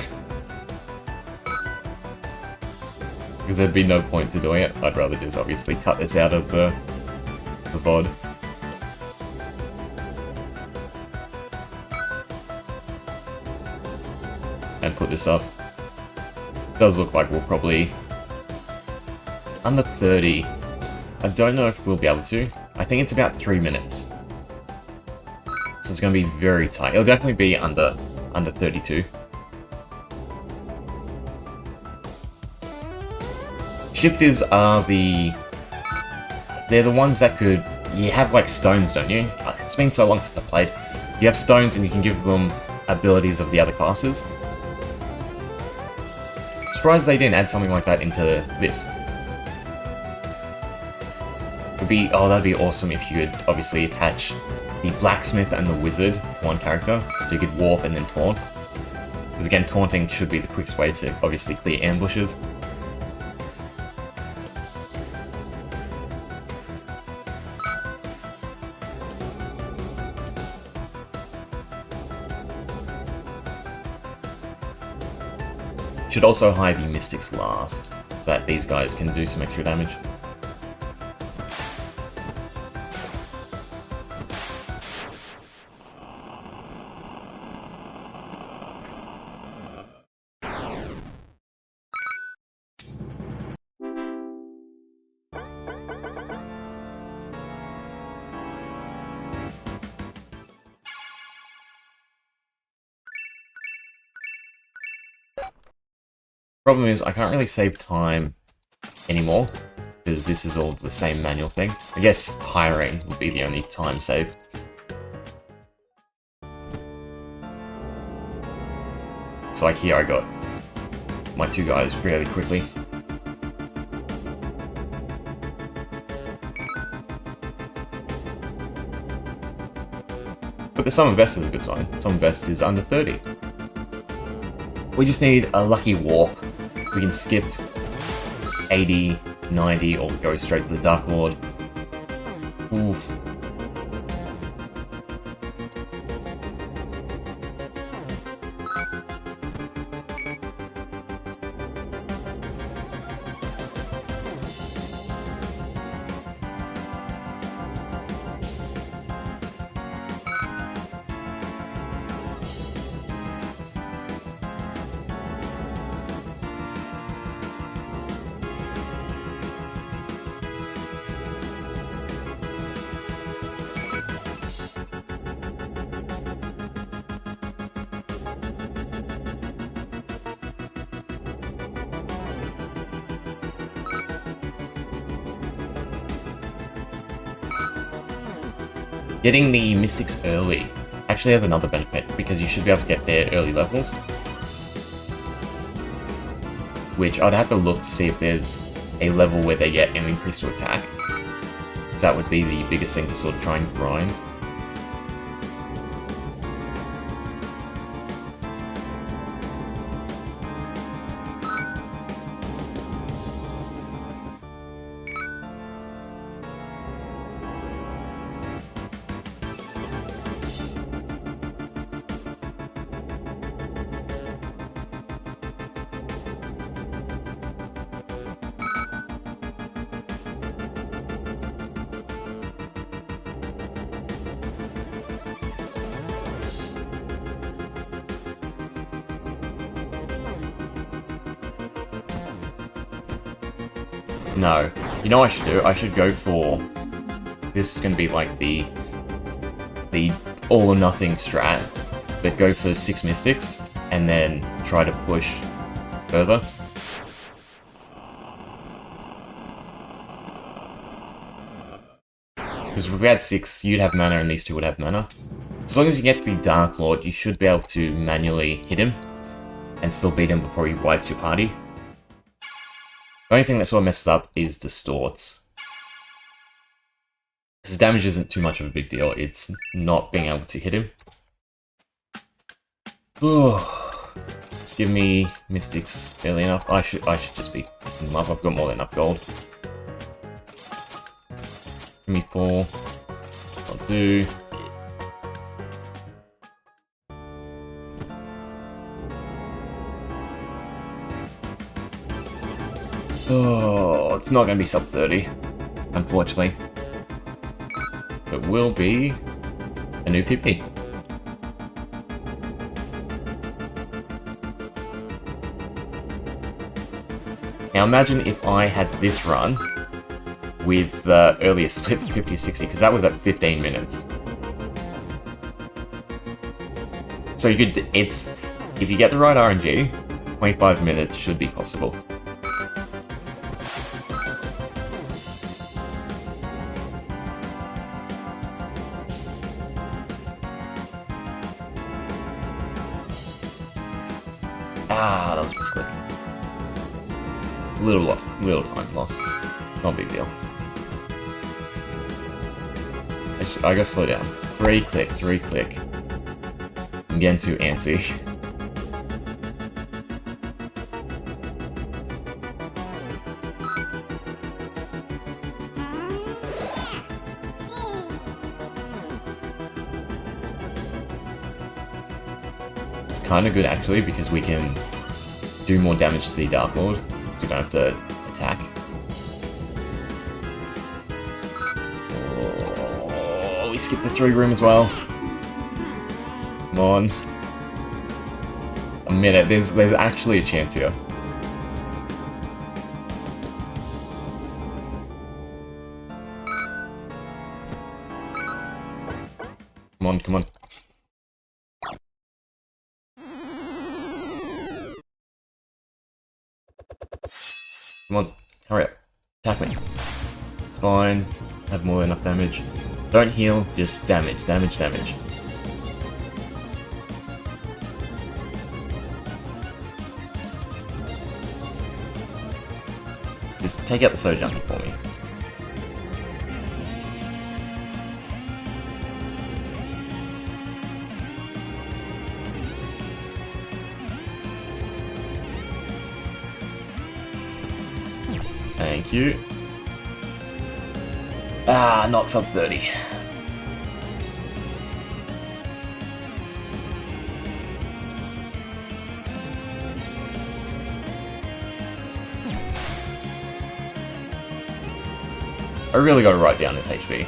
Speaker 1: Because there'd be no point to doing it. I'd rather just obviously cut this out of the VOD. And put this up. Does look like we'll probably... Under 30. I don't know if we'll be able to. I think it's about 3 minutes. So it's going to be very tight. It'll definitely be under 32. Shifters are they're the ones that could... You have like stones, don't you? It's been so long since I played. You have stones and you can give them abilities of the other classes. Surprised they didn't add something like that into this. That'd be awesome if you could obviously attach the blacksmith and the wizard to one character, so you could warp and then taunt. Because again, taunting should be the quickest way to obviously clear ambushes. Should also hide the mystics last, so that these guys can do some extra damage. Problem is, I can't really save time anymore, because this is all the same manual thing. I guess hiring would be the only time save. So like here I got my 2 guys fairly quickly. But the summon best is a good sign. Summon best is under 30. We just need a lucky warp. We can skip 80, 90, or go straight to the Dark Lord. Oof. Getting the Mystics early actually has another benefit, because you should be able to get their early levels. Which I'd have to look to see if there's a level where they get an increase to attack. That would be the biggest thing to sort of try and grind. No. You know what I should do? I should go for... This is going to be like the all or nothing strat, but go for 6 Mystics, and then try to push further. Because if we had 6, you'd have mana and these 2 would have mana. As long as you get to the Dark Lord, you should be able to manually hit him, and still beat him before he wipes your party. The only thing that sort of messes up is distorts. Because the damage isn't too much of a big deal, it's not being able to hit him. Just give me Mystics early enough. I should just be picking them up. I've got more than enough gold. Give me 4. I'll do. Oh, it's not going to be sub 30, unfortunately. It will be a new PP. Now imagine if I had this run with the earlier split 50-60, because that was at 15 minutes. So you could, if you get the right RNG, 25 minutes should be possible. Ah, that was a misclick. Little time loss. Not a big deal. I gotta slow down. 3 click. I'm getting too antsy. It's kind of good actually because we can do more damage to the Dark Lord, so we don't have to attack. Oh, we skipped the 3 room as well. Come on. A minute, there's actually a chance here. Come on. Come on, hurry up. Attack me. It's fine. Have more than enough damage. Don't heal, just damage. Just take out the Soul Junkie for me. Thank you. Ah, not sub 30. I really gotta write down this HP.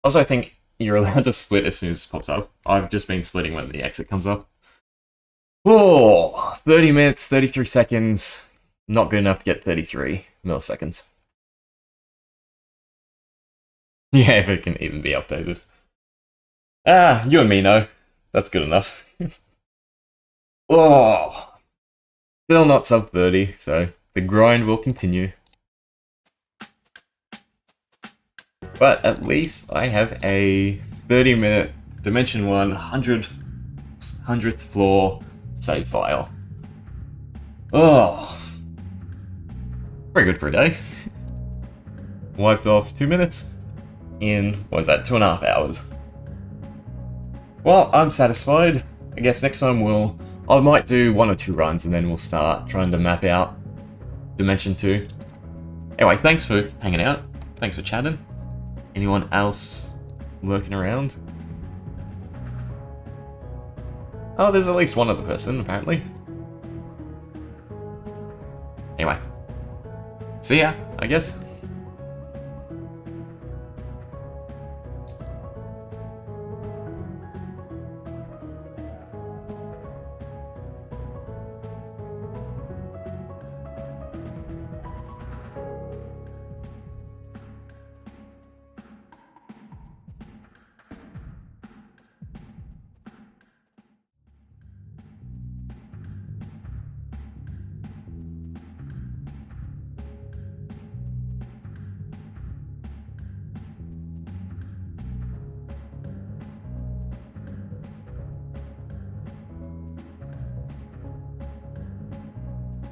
Speaker 1: Also, I think you're allowed to split as soon as it pops up. I've just been splitting when the exit comes up. Oh, 30 minutes, 33 seconds. Not good enough to get 33 milliseconds. Yeah, if it can even be updated. Ah, you and me know. That's good enough. Oh, still not sub 30, so the grind will continue. But at least I have a 30-minute Dimension 1 100th floor save file. Oh, very good for a day. Wiped off 2 minutes in, what is that, 2.5 hours. Well, I'm satisfied. I guess next time I might do 1 or 2 runs and then we'll start trying to map out Dimension 2. Anyway, thanks for hanging out. Thanks for chatting. Anyone else lurking around? Oh, there's at least one other person, apparently. Anyway. See ya, I guess.